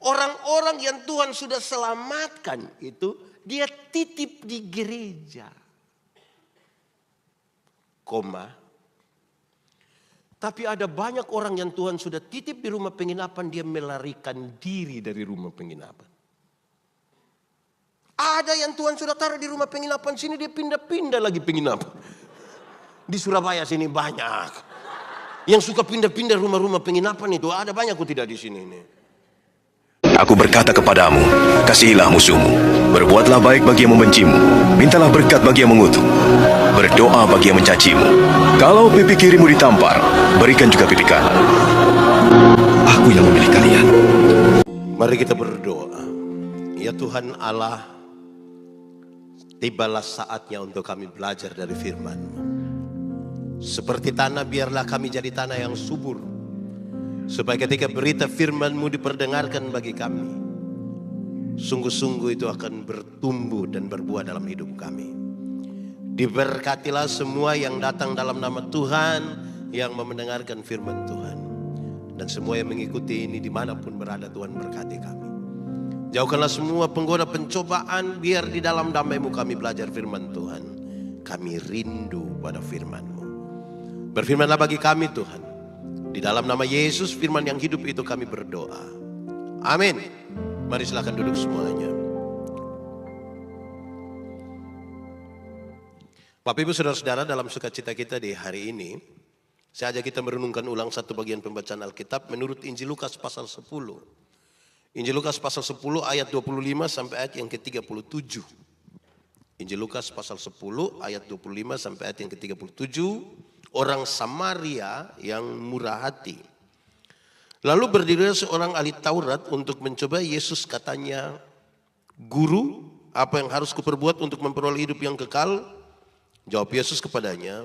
Orang-orang yang Tuhan sudah selamatkan itu dia titip di gereja. Tapi ada banyak orang yang Tuhan sudah titip di rumah penginapan, dia melarikan diri dari rumah penginapan. Ada yang Tuhan sudah taruh di rumah penginapan sini, dia pindah-pindah lagi penginapan. Di Surabaya sini banyak. Yang suka pindah-pindah rumah-rumah penginapan itu ada banyak kok tidak di sini nih. Aku berkata kepadamu, kasihilah musuhmu, berbuatlah baik bagi yang membencimu, mintalah berkat bagi yang mengutuk, berdoa bagi yang mencacimu. Kalau pipi kirimu ditampar, berikan juga pipi kanan. Aku yang memilih kalian. Mari kita berdoa. Ya Tuhan Allah, tibalah saatnya untuk kami belajar dari firman-Mu. Seperti tanah, biarlah kami jadi tanah yang subur, supaya ketika berita firman-Mu diperdengarkan bagi kami, sungguh-sungguh itu akan bertumbuh dan berbuah dalam hidup kami. Diberkatilah semua yang datang dalam nama Tuhan, yang mendengarkan firman Tuhan. Dan semua yang mengikuti ini dimanapun berada, Tuhan berkati kami. Jauhkanlah semua penggoda pencobaan, biar di dalam damai-Mu kami belajar firman Tuhan. Kami rindu pada firman-Mu. Berfirmanlah bagi kami Tuhan. Di dalam nama Yesus firman yang hidup itu kami berdoa. Amin. Mari silakan duduk semuanya. Bapak Ibu Saudara-saudara, dalam sukacita kita di hari ini, saya ajak kita merenungkan ulang satu bagian pembacaan Alkitab menurut Injil Lukas pasal 10. Injil Lukas pasal 10 ayat 25 sampai ayat yang ke-37. Injil Lukas pasal 10 ayat 25 sampai ayat yang ke-37. Orang Samaria yang murah hati. Lalu berdirilah seorang ahli Taurat untuk mencoba Yesus, katanya, "Guru, apa yang harus kuperbuat untuk memperoleh hidup yang kekal?" Jawab Yesus kepadanya,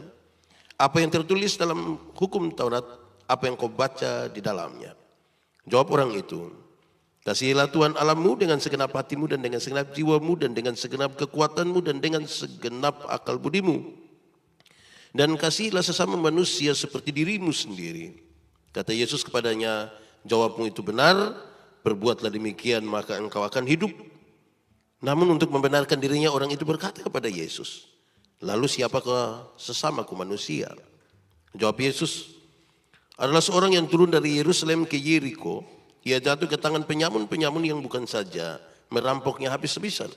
"Apa yang tertulis dalam hukum Taurat, apa yang kau baca di dalamnya?" Jawab orang itu, "Kasihilah Tuhan Allahmu dengan segenap hatimu dan dengan segenap jiwamu dan dengan segenap kekuatanmu dan dengan segenap akal budimu. Dan kasihilah sesama manusia seperti dirimu sendiri." Kata Yesus kepadanya, "Jawabmu itu benar, berbuatlah demikian maka engkau akan hidup." Namun untuk membenarkan dirinya, orang itu berkata kepada Yesus, "Lalu siapakah sesamaku manusia?" Jawab Yesus, "Adalah seorang yang turun dari Yerusalem ke Yeriko. Ia jatuh ke tangan penyamun-penyamun yang bukan saja merampoknya habis-habisan,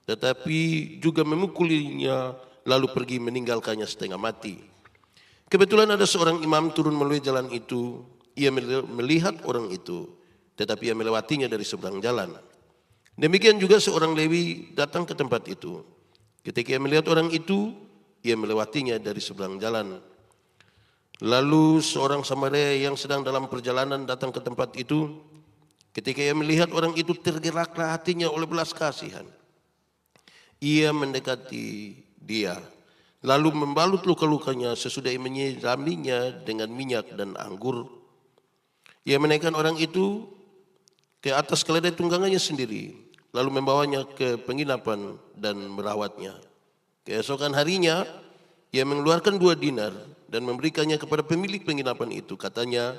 tetapi juga memukulinya, lalu pergi meninggalkannya setengah mati. Kebetulan ada seorang imam turun melalui jalan itu. Ia melihat orang itu, tetapi ia melewatinya dari seberang jalan. Demikian juga seorang Lewi datang ke tempat itu. Ketika ia melihat orang itu, ia melewatinya dari seberang jalan. Lalu seorang Samaria yang sedang dalam perjalanan datang ke tempat itu. Ketika ia melihat orang itu, tergeraklah hatinya oleh belas kasihan. Ia mendekati dia, lalu membalut luka-lukanya sesudah ia menyiraminya dengan minyak dan anggur. Ia menaikkan orang itu ke atas keledai tunggangannya sendiri, lalu membawanya ke penginapan dan merawatnya. Keesokan harinya, ia mengeluarkan 2 dinar dan memberikannya kepada pemilik penginapan itu. Katanya,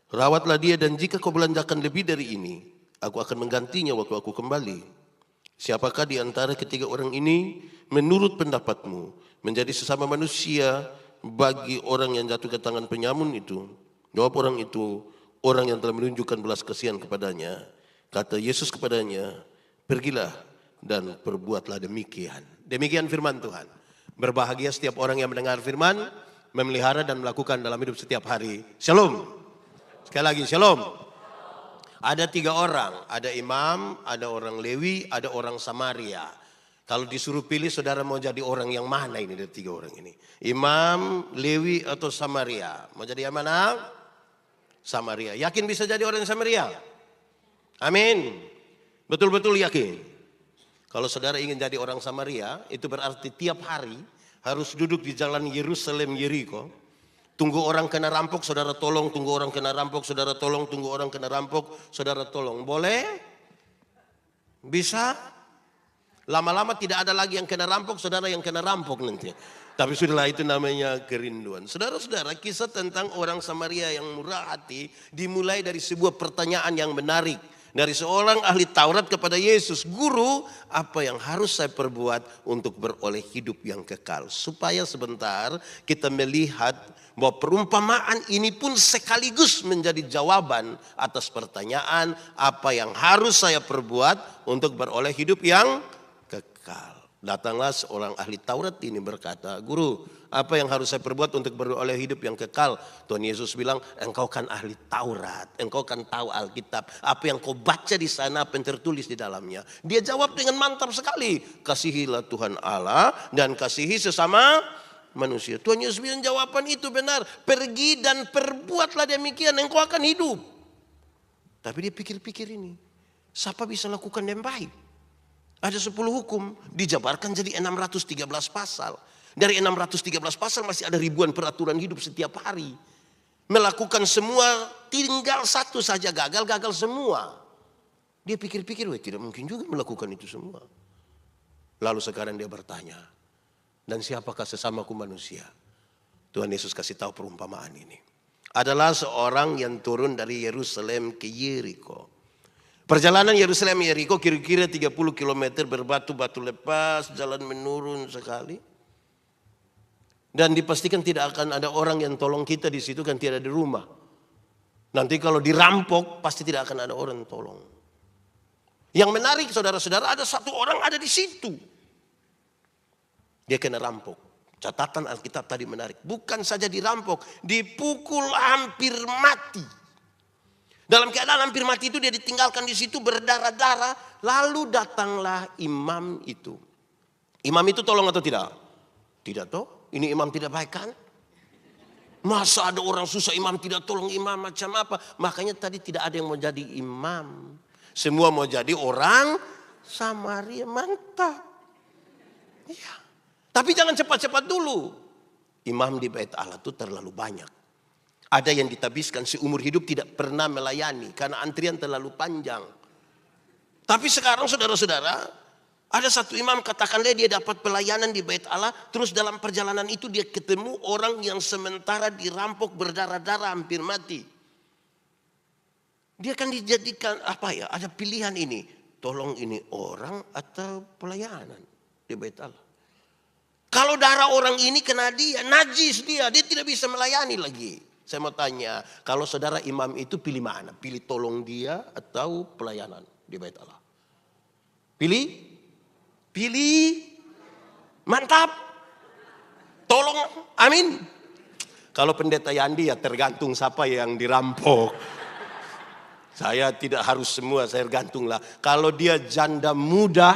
"Rawatlah dia, dan jika kau belanjakan lebih dari ini, aku akan menggantinya waktu aku kembali." Siapakah di antara ketiga orang ini menurut pendapatmu menjadi sesama manusia bagi orang yang jatuh ke tangan penyamun itu? Jawab orang itu, "Orang yang telah menunjukkan belas kasihan kepadanya." Kata Yesus kepadanya, "Pergilah dan perbuatlah demikian." Demikian firman Tuhan. Berbahagia setiap orang yang mendengar firman, memelihara dan melakukan dalam hidup setiap hari. Shalom. Sekali lagi, shalom. Ada 3 orang, ada imam, ada orang Lewi, ada orang Samaria. Kalau disuruh pilih, saudara mau jadi orang yang mana ini dari 3 orang ini? Imam, Lewi, atau Samaria? Mau jadi yang mana? Samaria. Yakin bisa jadi orang Samaria? Amin. Betul-betul yakin. Kalau saudara ingin jadi orang Samaria, itu berarti tiap hari harus duduk di jalan Yerusalem Yeriko. Tunggu orang kena rampok, saudara tolong. Tunggu orang kena rampok, saudara tolong. Tunggu orang kena rampok, saudara tolong. Boleh? Bisa? Lama-lama tidak ada lagi yang kena rampok, saudara yang kena rampok nanti. Tapi sudahlah, itu namanya kerinduan. Saudara-saudara, kisah tentang orang Samaria yang murah hati dimulai dari sebuah pertanyaan yang menarik. Dari seorang ahli Taurat kepada Yesus, "Guru, apa yang harus saya perbuat untuk beroleh hidup yang kekal?" Supaya sebentar kita melihat bahwa perumpamaan ini pun sekaligus menjadi jawaban atas pertanyaan, apa yang harus saya perbuat untuk beroleh hidup yang kekal. Datanglah seorang ahli Taurat ini berkata, "Guru, apa yang harus saya perbuat untuk beroleh hidup yang kekal?" Tuhan Yesus bilang, "Engkau kan ahli Taurat, engkau kan tahu Alkitab. Apa yang kau baca di sana, apa yang tertulis di dalamnya?" Dia jawab dengan mantap sekali, "Kasihilah Tuhan Allah dan kasihi sesama manusia." Tuhan Yesus bilang jawaban itu benar. "Pergi dan perbuatlah demikian, engkau akan hidup." Tapi dia pikir-pikir ini, siapa bisa lakukan yang baik? Ada 10 hukum, dijabarkan jadi 613 pasal. Dari 613 pasal masih ada ribuan peraturan hidup setiap hari. Melakukan semua, tinggal satu saja gagal semua. Dia pikir-pikir, tidak mungkin juga melakukan itu semua. Lalu sekarang dia bertanya, "Dan siapakah sesamaku manusia?" Tuhan Yesus kasih tahu perumpamaan ini. Adalah seorang yang turun dari Yerusalem ke Yeriko. Perjalanan Yerusalem Yeriko kira-kira 30 km, berbatu-batu lepas, jalan menurun sekali. Dan dipastikan tidak akan ada orang yang tolong kita di situ, kan tidak ada rumah. Nanti kalau dirampok pasti tidak akan ada orang tolong. Yang menarik saudara-saudara, ada satu orang ada di situ. Dia kena rampok. Catatan Alkitab tadi menarik. Bukan saja dirampok, dipukul hampir mati. Dalam keadaan hampir mati itu dia ditinggalkan di situ berdarah-darah. Lalu datanglah imam itu. Imam itu tolong atau tidak? Tidak toh? Ini imam tidak baik kan? Masa ada orang susah imam tidak tolong imam macam apa? Makanya tadi tidak ada yang mau jadi imam. Semua mau jadi orang Samaria. Mantap. Ya. Tapi jangan cepat-cepat dulu. Imam di Bait Allah itu terlalu banyak. Ada yang ditabiskan seumur hidup tidak pernah melayani karena antrian terlalu panjang. Tapi sekarang saudara-saudara, ada satu imam, katakanlah dia dapat pelayanan di Bait Allah, terus dalam perjalanan itu dia ketemu orang yang sementara dirampok berdarah-darah hampir mati. Dia akan dijadikan apa ya? Ada pilihan ini, tolong ini orang atau pelayanan di Bait Allah. Kalau darah orang ini kena dia, najis dia tidak bisa melayani lagi. Saya mau tanya, kalau saudara imam itu pilih mana? Pilih tolong dia atau pelayanan di Bait Allah? Pilih? Pilih? Mantap. Tolong, amin. Kalau pendeta Yandi ya tergantung siapa yang dirampok. Saya tidak harus semua, saya tergantunglah. Kalau dia janda muda,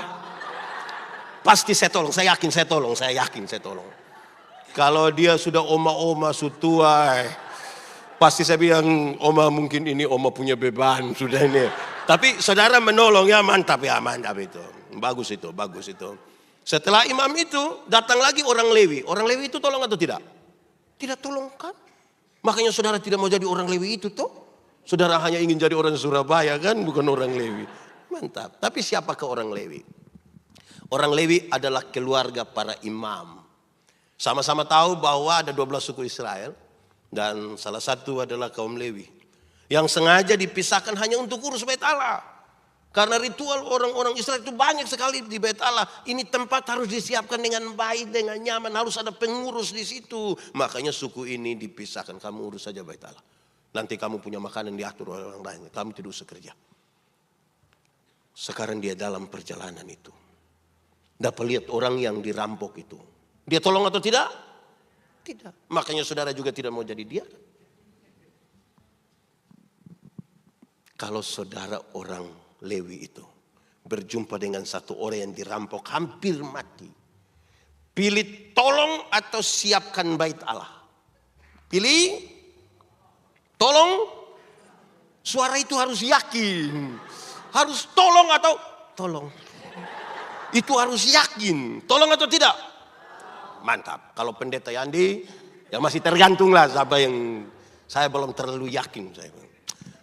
pasti saya tolong, saya yakin saya tolong. Kalau dia sudah oma-oma sutua, pasti saya bilang, oma mungkin ini oma punya beban sudah ini. Tapi saudara menolong ya mantap itu. Bagus itu. Setelah imam itu datang lagi orang Lewi. Orang Lewi itu tolong atau tidak? Tidak tolong kan? Makanya saudara tidak mau jadi orang Lewi itu toh. Saudara hanya ingin jadi orang Surabaya kan, bukan orang Lewi. Mantap. Tapi siapakah orang Lewi? Orang Lewi adalah keluarga para imam. Sama-sama tahu bahwa ada 12 suku Israel. Dan salah satu adalah kaum Lewi. Yang sengaja dipisahkan hanya untuk urus Bait Allah. Karena ritual orang-orang Israel itu banyak sekali di Bait Allah. Ini tempat harus disiapkan dengan baik, dengan nyaman. Harus ada pengurus di situ. Makanya suku ini dipisahkan. Kamu urus saja Bait Allah. Nanti kamu punya makanan diatur oleh orang lain. Kamu tidak usah kerja. Sekarang dia dalam perjalanan itu. Dapat lihat orang yang dirampok itu. Dia tolong atau tidak? Tidak. Makanya saudara juga tidak mau jadi dia. Kalau saudara orang Lewi itu berjumpa dengan satu orang yang dirampok hampir mati. Pilih tolong atau siapkan Bait Allah. Pilih tolong. Suara itu harus yakin. Harus tolong atau tolong. Itu harus yakin. Tolong atau tidak? Mantap. Kalau pendeta Yandi, ya masih tergantung lah siapa yang saya belum terlalu yakin.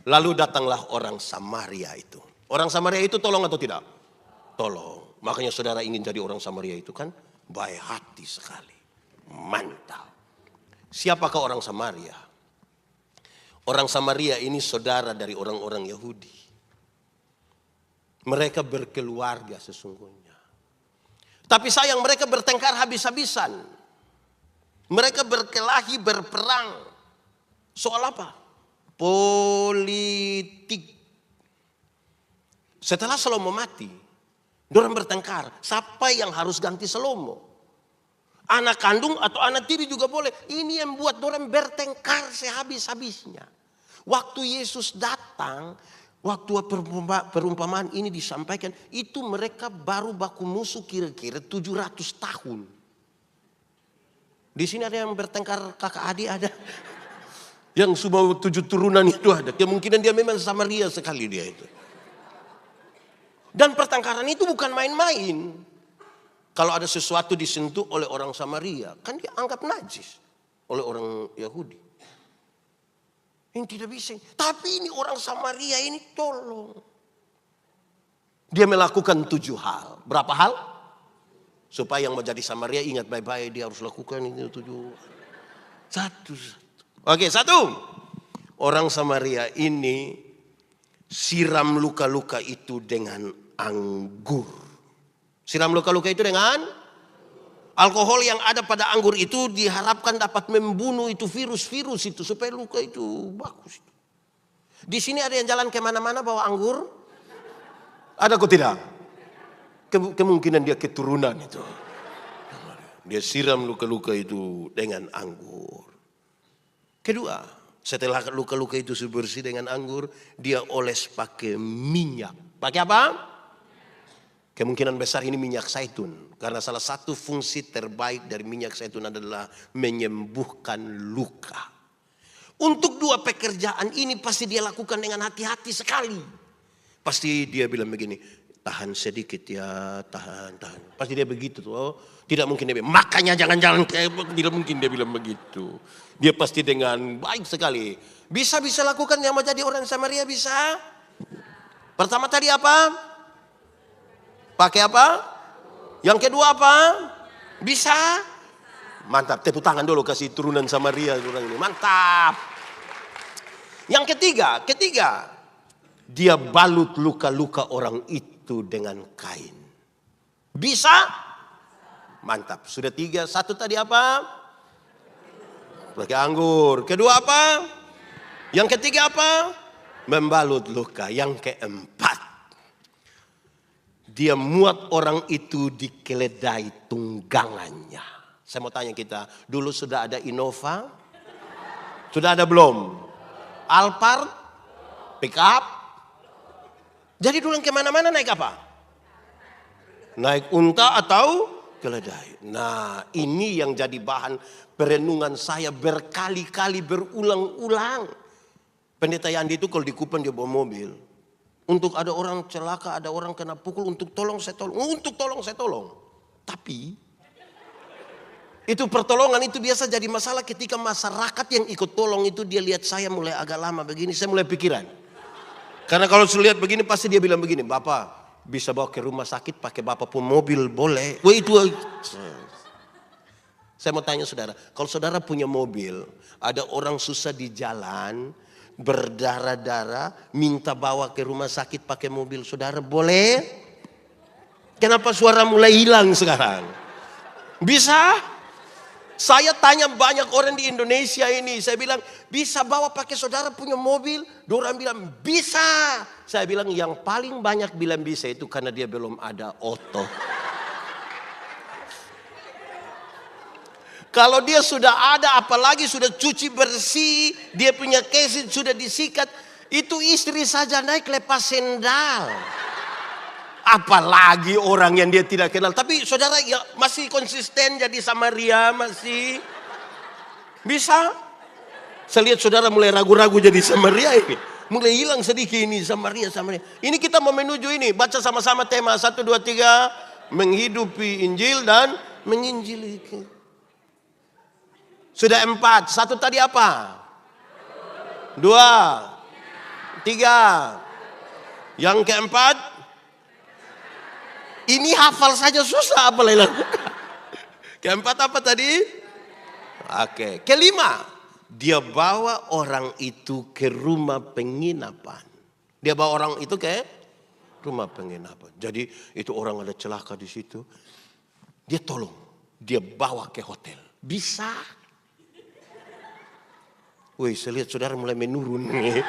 Lalu datanglah orang Samaria itu. Orang Samaria itu tolong atau tidak? Tolong. Makanya saudara ingin jadi orang Samaria itu kan baik hati sekali. Mantap. Siapakah orang Samaria? Orang Samaria ini saudara dari orang-orang Yahudi. Mereka berkeluarga sesungguhnya. Tapi sayang mereka bertengkar habis-habisan. Mereka berkelahi, berperang. Soal apa? Politik. Setelah Salomo mati, dorang bertengkar. Siapa yang harus ganti Salomo? Anak kandung atau anak tiri juga boleh. Ini yang buat dorang bertengkar sehabis-habisnya. Waktu Yesus datang, waktu perumpamaan ini disampaikan, itu mereka baru baku musuh kira-kira 700 tahun. Di sini ada yang bertengkar kakak adik ada. Yang semua 7 turunan itu ada. Kemungkinan dia memang Samaria sekali dia itu. Dan pertengkaran itu bukan main-main. Kalau ada sesuatu disentuh oleh orang Samaria, kan dia anggap najis oleh orang Yahudi. Ini tidak bisa. Tapi ini orang Samaria ini tolong. Dia melakukan 7 hal. Berapa hal? Supaya yang menjadi Samaria ingat baik-baik dia harus lakukan ini 7. Satu. Oke, 1. Orang Samaria ini siram luka-luka itu dengan anggur. Siram luka-luka itu dengan alkohol yang ada pada anggur itu diharapkan dapat membunuh itu virus-virus itu supaya luka itu bagus. Di sini ada yang jalan kemana-mana bawa anggur? Ada kok tidak? Kemungkinan dia keturunan itu. Dia siram luka-luka itu dengan anggur. Kedua, setelah luka-luka itu bersih dengan anggur, dia oles pakai minyak. Pakai apa? Kemungkinan besar ini minyak zaitun. Karena salah satu fungsi terbaik dari minyak zaitun adalah menyembuhkan luka. Untuk 2 pekerjaan ini pasti dia lakukan dengan hati-hati sekali. Pasti dia bilang begini, tahan sedikit ya, tahan. Pasti dia begitu tuh. Oh, tidak mungkin dia bilang, makanya jangan jalan kayak, tidak mungkin dia bilang begitu. Dia pasti dengan baik sekali. Bisa lakukan yang menjadi orang Samaria bisa. Pertama tadi apa? Pakai apa? Yang kedua apa? Bisa? Mantap, tepuk tangan dulu kasih turunan Samaria orang ini. Mantap. Yang ketiga, dia balut luka-luka orang itu dengan kain. Bisa? Mantap. Sudah 3, 1 tadi apa? Pakai anggur. Kedua apa? Yang ketiga apa? Membalut luka. Yang keempat, dia muat orang itu di keledai tunggangannya. Saya mau tanya kita, dulu sudah ada Innova? Sudah ada belum? Alphard? Pick up? Jadi dulu kemana-mana naik apa? Naik unta atau keledai. Nah, ini yang jadi bahan perenungan saya berkali-kali berulang-ulang. Pendeta Yandi itu kalau di Kupang dia bawa mobil. Untuk ada orang celaka, ada orang kena pukul, untuk tolong saya tolong. Untuk tolong saya tolong. Tapi itu pertolongan itu biasa jadi masalah ketika masyarakat yang ikut tolong itu dia lihat saya mulai agak lama begini, saya mulai pikiran. Karena kalau saya lihat begini pasti dia bilang begini, Bapak bisa bawa ke rumah sakit pakai Bapak pun mobil boleh. Wah itu. Saya mau tanya saudara, kalau saudara punya mobil, ada orang susah di jalan, berdarah-darah, minta bawa ke rumah sakit pakai mobil saudara, boleh? Kenapa suara mulai hilang sekarang? Bisa? Saya tanya banyak orang di Indonesia ini, saya bilang bisa bawa pakai saudara punya mobil? Dorang bilang bisa. Saya bilang yang paling banyak bilang bisa itu karena dia belum ada oto. Kalau dia sudah ada, apalagi sudah cuci bersih, dia punya kesit sudah disikat, itu istri saja naik lepas sendal. Apalagi orang yang dia tidak kenal. Tapi saudara ya masih konsisten jadi Samaria, masih bisa. Saya lihat saudara mulai ragu-ragu jadi Samaria ini. Mulai hilang sedikit ini Samaria. Ini kita mau menuju ini. Baca sama-sama tema 1, 2, 3. Menghidupi Injil dan menginjili. Sudah 4. 1 tadi apa? 2, 3. Yang keempat, ini hafal saja susah apa lain lakukan. Keempat apa tadi? Oke. Kelima, dia bawa orang itu ke rumah penginapan. Dia bawa orang itu ke rumah penginapan. Jadi itu orang ada celaka di situ. Dia tolong, dia bawa ke hotel. Bisa. Wih, saya lihat saudara mulai menurun nih.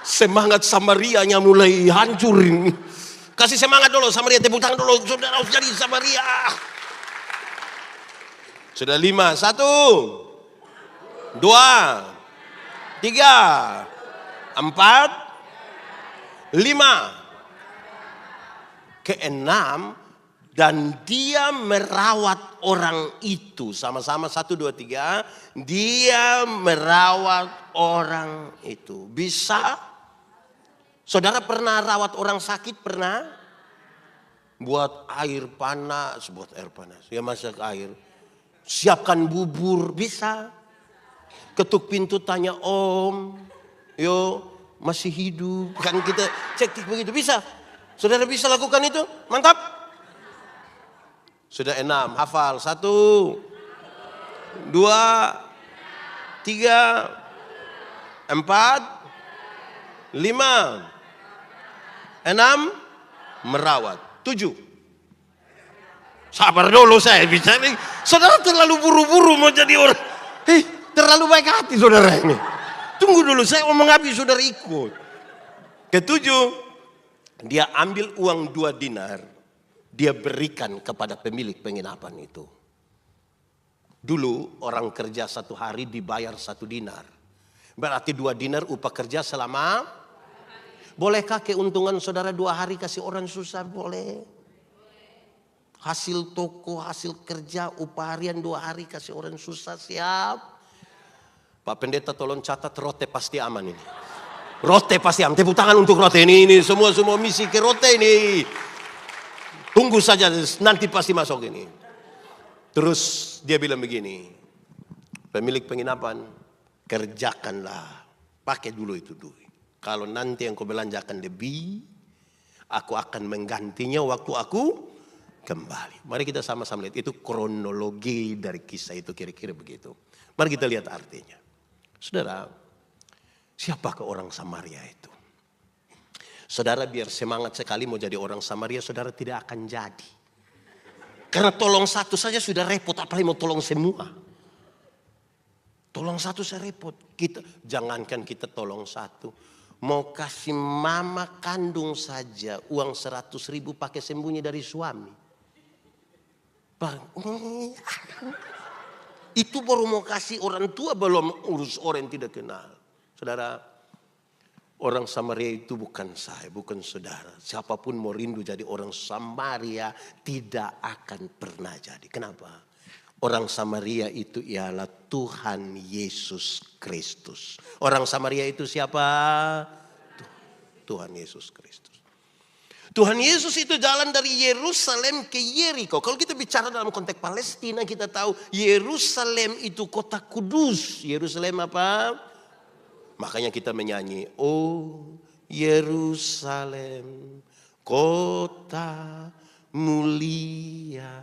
Semangat Samarianya mulai hancur ini. Kasih semangat dulu Samaria, tepuk tangan dulu. Saudara harus jadi Samaria. Sudah 5, 1, 2, 3, 4, 5. Keenam, dan dia merawat orang itu. Sama-sama 1, 2, 3. Dia merawat orang itu. Bisa? Saudara pernah rawat orang sakit? Pernah? Buat air panas. Ya masak air. Siapkan bubur. Bisa? Ketuk pintu tanya om. Yo masih hidup. Kan kita cek begitu. Bisa? Saudara bisa lakukan itu? Mantap. Sudah 6, hafal. 1, 2, 3, 4, 5. 6, merawat. 7. Sabar dulu saya bicara. Saudara terlalu buru-buru mau jadi orang. Terlalu baik hati saudara ini. Tunggu dulu, saya omong habis saudara ikut. Ke-7, dia ambil uang 2 dinar. Dia berikan kepada pemilik penginapan itu. Dulu orang kerja 1 hari dibayar 1 dinar. Berarti 2 dinar upah kerja selama. Bolehkah keuntungan saudara 2 hari kasih orang susah? Boleh. Hasil toko, hasil kerja, upah harian 2 hari kasih orang susah, siap. Pak Pendeta tolong catat, Rote pasti aman ini. Rote pasti aman. Tepuk tangan untuk Rote ini semua misi ke Rote ini. Tunggu saja, nanti pasti masuk ini. Terus dia bilang begini, pemilik penginapan, kerjakanlah, pakai dulu itu duit. Kalau nanti yang kau belanjakan lebih, aku akan menggantinya waktu aku kembali. Mari kita sama-sama lihat, itu kronologi dari kisah itu kira-kira begitu. Mari kita lihat artinya. Saudara, siapakah orang Samaria itu? Saudara biar semangat sekali mau jadi orang Samaria, saudara tidak akan jadi. Karena tolong 1 saja sudah repot, apalagi mau tolong semua. Tolong 1 saya repot. Jangankan kita tolong 1. Mau kasih mama kandung saja uang 100.000 pakai sembunyi dari suami. Itu baru mau kasih orang tua, belum urus orang yang tidak kenal. Saudara, orang Samaria itu bukan saya, bukan saudara. Siapapun mau rindu jadi orang Samaria tidak akan pernah jadi. Kenapa? Orang Samaria itu ialah Tuhan Yesus Kristus. Orang Samaria itu siapa? Tuhan Yesus Kristus. Tuhan Yesus itu jalan dari Yerusalem ke Yeriko. Kalau kita bicara dalam konteks Palestina, kita tahu Yerusalem itu kota kudus. Yerusalem apa? Makanya kita menyanyi, oh Yerusalem, kota mulia,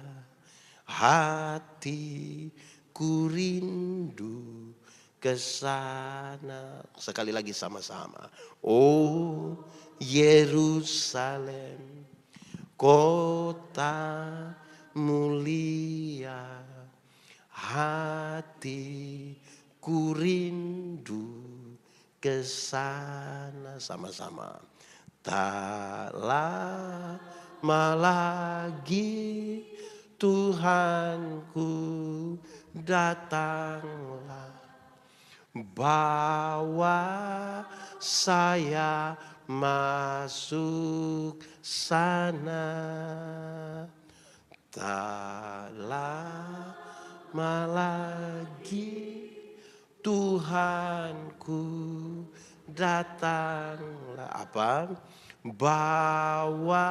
hatiku rindu ke sana. Sekali lagi sama-sama. Oh Yerusalem, kota mulia, hatiku rindu ke sana. Sama-sama. Tak lama lagi Tuhanku datanglah, bawa saya masuk sana. Tak lama lagi Tuhanku datanglah, apa? Bawa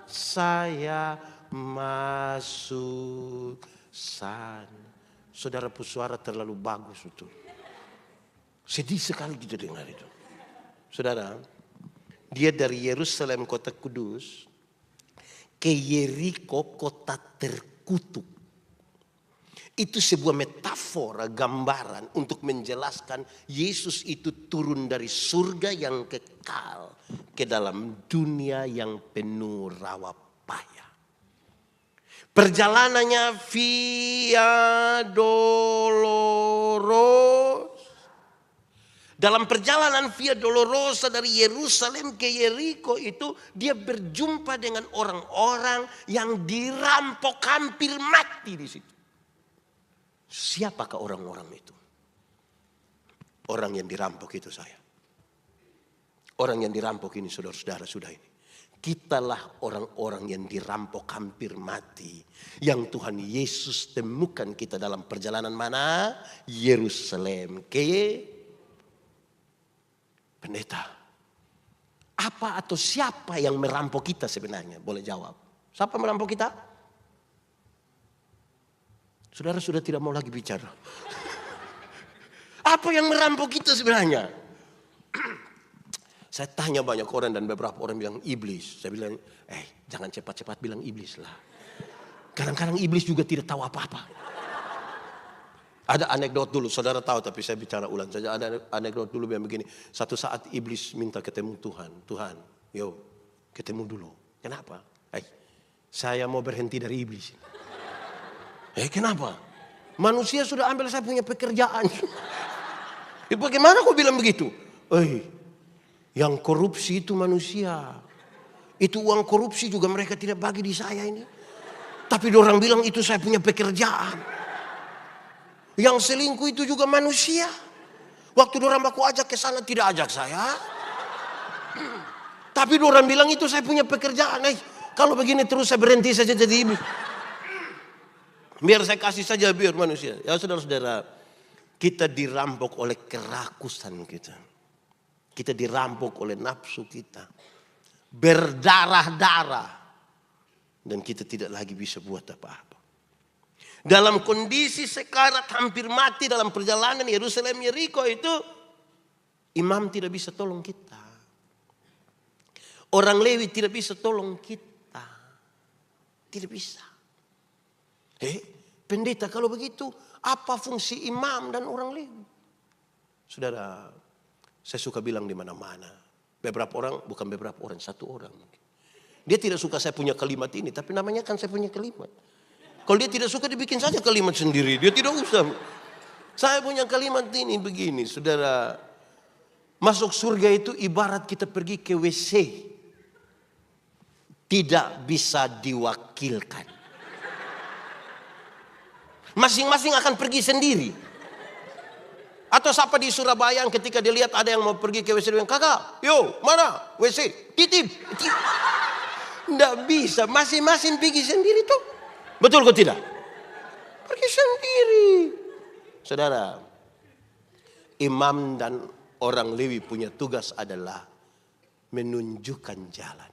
saya masuk sana. Saudara suara terlalu bagus itu. Sedih sekali kita dengar itu. Saudara, dia dari Yerusalem kota kudus ke Yeriko kota terkutuk. Itu sebuah metafora, gambaran untuk menjelaskan Yesus itu turun dari surga yang kekal ke dalam dunia yang penuh rawa payah. Perjalanannya via Dolorosa. Dalam perjalanan via Dolorosa dari Yerusalem ke Yeriko itu dia berjumpa dengan orang-orang yang dirampok hampir mati di situ. Siapakah orang-orang itu? Orang yang dirampok itu saya. Orang yang dirampok ini saudara-saudara sudah ini. Kitalah orang-orang yang dirampok hampir mati. Yang Tuhan Yesus temukan kita dalam perjalanan mana? Yerusalem ke pendeta. Apa atau siapa yang merampok kita sebenarnya? Boleh jawab. Siapa merampok kita? Saudara sudah tidak mau lagi bicara. Apa yang merampok kita sebenarnya? Saya tanya banyak orang dan beberapa orang bilang iblis. Saya bilang, jangan cepat-cepat bilang iblis lah. Kadang-kadang iblis juga tidak tahu apa-apa. Ada anekdot dulu, saudara tahu tapi saya bicara ulang saja. Ada anekdot dulu yang begini. Satu saat iblis minta ketemu Tuhan. Tuhan, yo ketemu dulu. Kenapa? Saya mau berhenti dari iblis. Kenapa? Manusia sudah ambil saya punya pekerjaan. Bagaimana kau bilang begitu? Yang korupsi itu manusia. Itu uang korupsi juga mereka tidak bagi di saya ini. Tapi orang bilang itu saya punya pekerjaan. Yang selingkuh itu juga manusia. Waktu orang baku ajak ke sana tidak ajak saya. Tapi orang bilang itu saya punya pekerjaan. Kalau begini terus saya berhenti saja jadi iblis. Biar saya kasih saja biar manusia. Ya saudara-saudara, kita dirampok oleh kerakusan kita. Kita dirampok oleh nafsu kita. Berdarah-darah. Dan kita tidak lagi bisa buat apa-apa. Dalam kondisi sekarat hampir mati dalam perjalanan Yerusalem Yeriko itu, imam tidak bisa tolong kita. Orang Lewi tidak bisa tolong kita. Tidak bisa. Pendeta kalau begitu apa fungsi imam dan orang Lewi? Saudara, saya suka bilang di mana-mana. Beberapa orang, bukan beberapa orang, satu orang. Dia tidak suka saya punya kalimat ini, tapi namanya kan saya punya kalimat. Kalau dia tidak suka dibikin saja kalimat sendiri. Dia tidak usah. Saya punya kalimat ini begini. Saudara. Masuk surga itu ibarat kita pergi ke WC. Tidak bisa diwakilkan. Masing-masing akan pergi sendiri. Atau siapa di Surabaya yang ketika dia lihat ada yang mau pergi ke WC. Dia bilang, kakak, yo mana WC? Titip. Tidak bisa. Masing-masing pergi sendiri tuh. Betul kok tidak? Pergi sendiri. Saudara, imam dan orang Lewi punya tugas adalah menunjukkan jalan.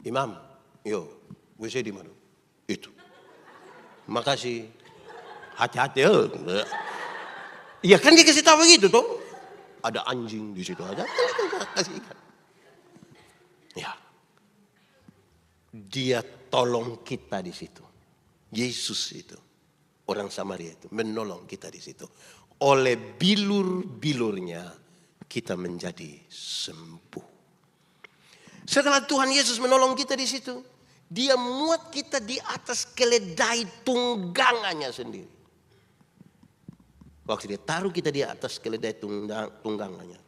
Imam, yo, WC di mana? Itu. Makasih. Hati-hati. Iya kan dia kasih tahu begitu tuh. Ada anjing di situ aja. Kasih ikan. Ya. Dia tolong kita di situ. Yesus itu, orang Samaria itu menolong kita di situ. Oleh bilur-bilurnya kita menjadi sembuh. Setelah Tuhan Yesus menolong kita di situ, dia muat kita di atas keledai tunggangannya sendiri. Waktu dia taruh kita di atas keledai tunggangannya,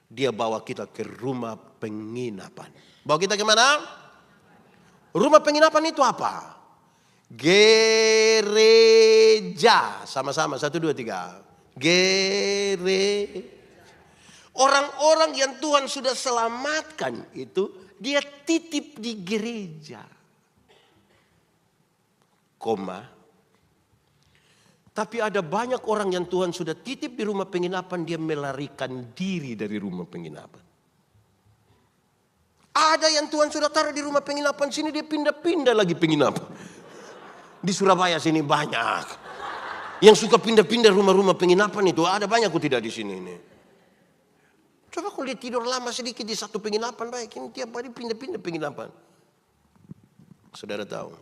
dia bawa kita ke rumah penginapan. Bawa kita ke mana? Rumah penginapan itu apa? Gereja. Sama-sama. 1, 2, 3. Gereja. Orang-orang yang Tuhan sudah selamatkan itu, dia titip di gereja. Tapi ada banyak orang yang Tuhan sudah titip di rumah penginapan, dia melarikan diri dari rumah penginapan. Ada yang Tuhan sudah taruh di rumah penginapan sini, dia pindah-pindah lagi penginapan. Di Surabaya sini banyak. Yang suka pindah-pindah rumah-rumah penginapan itu ada banyak kok tidak di sini ini. Coba kalau dia tidur lama sedikit di satu penginapan baik, ini tiap hari pindah-pindah penginapan. Saudara tahu,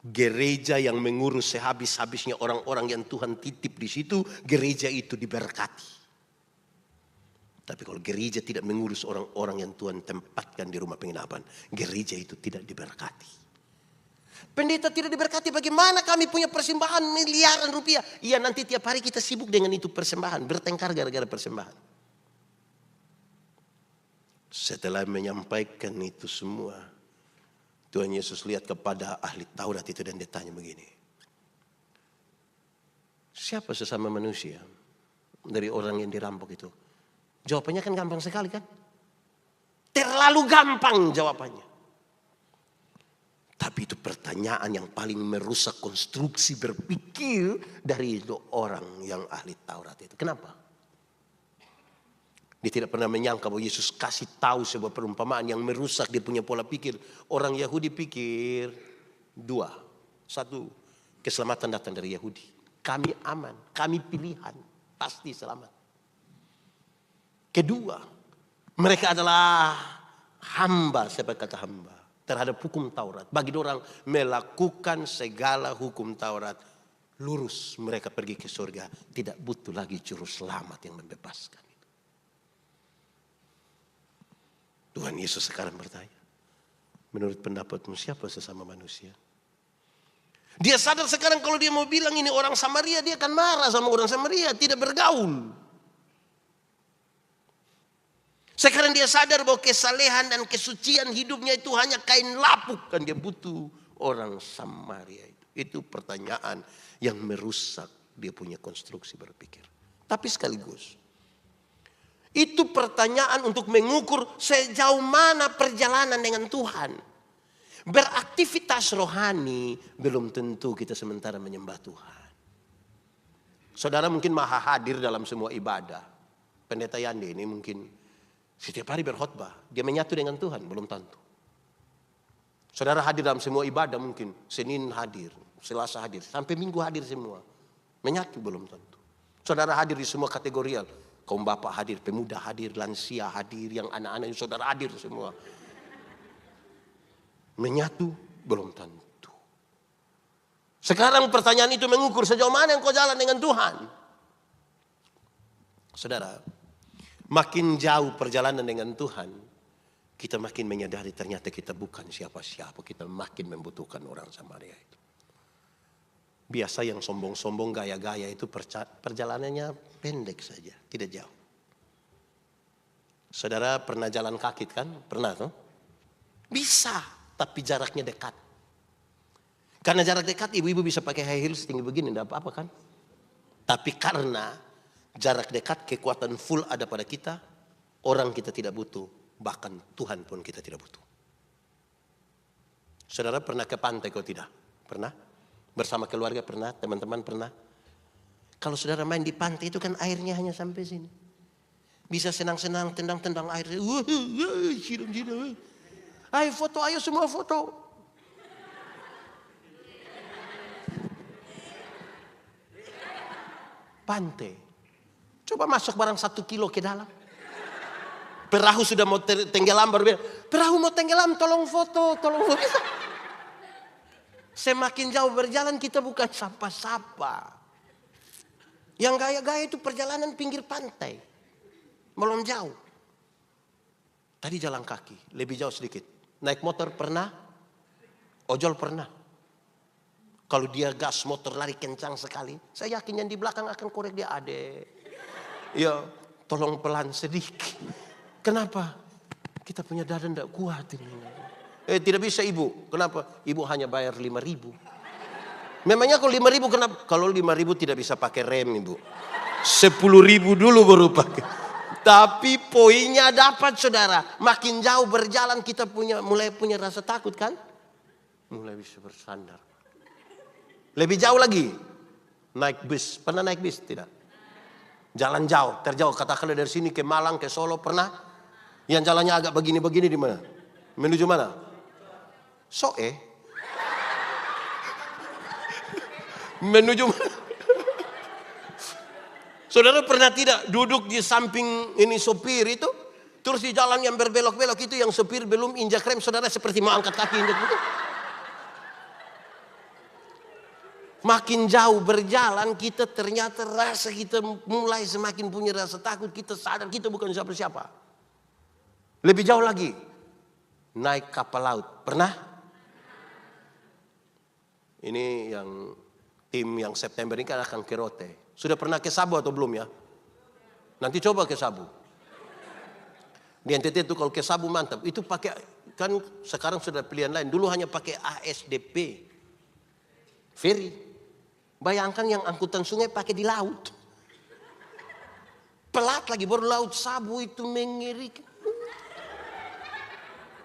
Gereja yang mengurus sehabis-habisnya orang-orang yang Tuhan titip di situ, gereja itu diberkati. Tapi kalau gereja tidak mengurus orang-orang yang Tuhan tempatkan di rumah penginapan, gereja itu tidak diberkati. Pendeta tidak diberkati, bagaimana kami punya persembahan miliaran rupiah? Iya, nanti tiap hari kita sibuk dengan itu persembahan, bertengkar gara-gara persembahan. Setelah menyampaikan itu semua, Tuhan Yesus lihat kepada ahli Taurat itu dan dia tanya begini. Siapa sesama manusia dari orang yang dirampok itu? Jawabannya kan gampang sekali kan? Terlalu gampang jawabannya. Tapi itu pertanyaan yang paling merusak konstruksi berpikir dari itu orang yang ahli Taurat itu. Kenapa? Dia tidak pernah menyangka bahwa Yesus kasih tahu sebuah perumpamaan yang merusak dia punya pola pikir. Orang Yahudi pikir dua. Satu, keselamatan datang dari Yahudi. Kami aman, kami pilihan, pasti selamat. Kedua, mereka adalah hamba, siapa kata hamba? Terhadap hukum Taurat. Bagi orang melakukan segala hukum Taurat, lurus mereka pergi ke surga. Tidak butuh lagi juru selamat yang membebaskan. Tuhan Yesus sekarang bertanya, menurut pendapatmu siapa sesama manusia? Dia sadar sekarang kalau dia mau bilang ini orang Samaria, dia akan marah sama orang Samaria, tidak bergaul. Sekarang dia sadar bahwa kesalehan dan kesucian hidupnya itu hanya kain lapuk. Kan dia butuh orang Samaria itu. Itu pertanyaan yang merusak dia punya konstruksi berpikir. Tapi sekaligus, itu pertanyaan untuk mengukur sejauh mana perjalanan dengan Tuhan. Beraktivitas rohani belum tentu kita sementara menyembah Tuhan. Saudara mungkin maha hadir dalam semua ibadah. Pendeta Yandi ini mungkin setiap hari berkhotbah, dia menyatu dengan Tuhan, belum tentu. Saudara hadir dalam semua ibadah mungkin, Senin hadir, Selasa hadir, sampai Minggu hadir semua. Menyatu belum tentu. Saudara hadir di semua kategorial, kaum bapak hadir, pemuda hadir, lansia hadir, yang anak-anak saudara hadir semua. Menyatu belum tentu. Sekarang pertanyaan itu mengukur sejauh mana yang kau jalan dengan Tuhan. Saudara, makin jauh perjalanan dengan Tuhan, kita makin menyadari ternyata kita bukan siapa-siapa. Kita makin membutuhkan orang Samaria itu. Biasa yang sombong-sombong gaya-gaya itu perjalanannya pendek saja, tidak jauh. Saudara pernah jalan kaki kan? Pernah tuh? Bisa, tapi jaraknya dekat. Karena jarak dekat ibu-ibu bisa pakai high heels tinggi begini, tidak apa-apa kan? Tapi karena jarak dekat, kekuatan full ada pada kita. Orang kita tidak butuh. Bahkan Tuhan pun kita tidak butuh. Saudara pernah ke pantai kok tidak? Pernah? Bersama keluarga pernah? Teman-teman pernah? Kalau saudara main di pantai itu kan airnya hanya sampai sini. Bisa senang-senang tendang-tendang air. Siram-siram. Ayo foto, ayo semua foto. Pantai. Coba masuk barang 1 kilo ke dalam. Perahu sudah mau tenggelam baru bilang, perahu mau tenggelam, tolong foto, tolong foto. Semakin jauh berjalan kita bukan sapa-sapa. Yang gaya-gaya itu perjalanan pinggir pantai. Belum jauh. Tadi jalan kaki, lebih jauh sedikit. Naik motor pernah? Ojol pernah? Kalau dia gas motor lari kencang sekali, saya yakin yang di belakang akan korek dia, adek. Ya, tolong pelan sedikit. Kenapa? Kita punya dada tidak kuat ini. Tidak bisa ibu. Kenapa? Ibu hanya bayar 5.000. Memangnya kalau 5.000 kenapa? Kalau 5.000 tidak bisa pakai rem ibu. 10.000 dulu baru pakai. Tapi poinnya dapat saudara. Makin jauh berjalan kita mulai punya rasa takut kan? Mulai bisa bersandar. Lebih jauh lagi. Naik bis. Pernah naik bis? Tidak. Jalan jauh. Terjauh. Katakanlah dari sini ke Malang, ke Solo. Pernah? Yang jalannya agak begini-begini di mana? Menuju mana? Soe. Menuju mana? Saudara pernah tidak duduk di samping ini sopir itu? Terus di jalan yang berbelok-belok itu yang sopir belum injak rem. Saudara seperti mau angkat kaki injak itu. Makin jauh berjalan kita ternyata kita mulai semakin punya rasa takut. Kita sadar kita bukan siapa-siapa. Lebih jauh lagi, naik kapal laut. Pernah? Ini yang tim yang September ini kan akan ke Rote. Sudah pernah ke Sabu atau belum ya? Nanti coba ke Sabu. Di NTT itu kalau ke Sabu mantap. Itu pakai, kan sekarang sudah pilihan lain. Dulu hanya pakai ASDP. Ferry. Bayangkan yang angkutan sungai pakai di laut. Pelat lagi, baru laut Sabu itu mengerikan.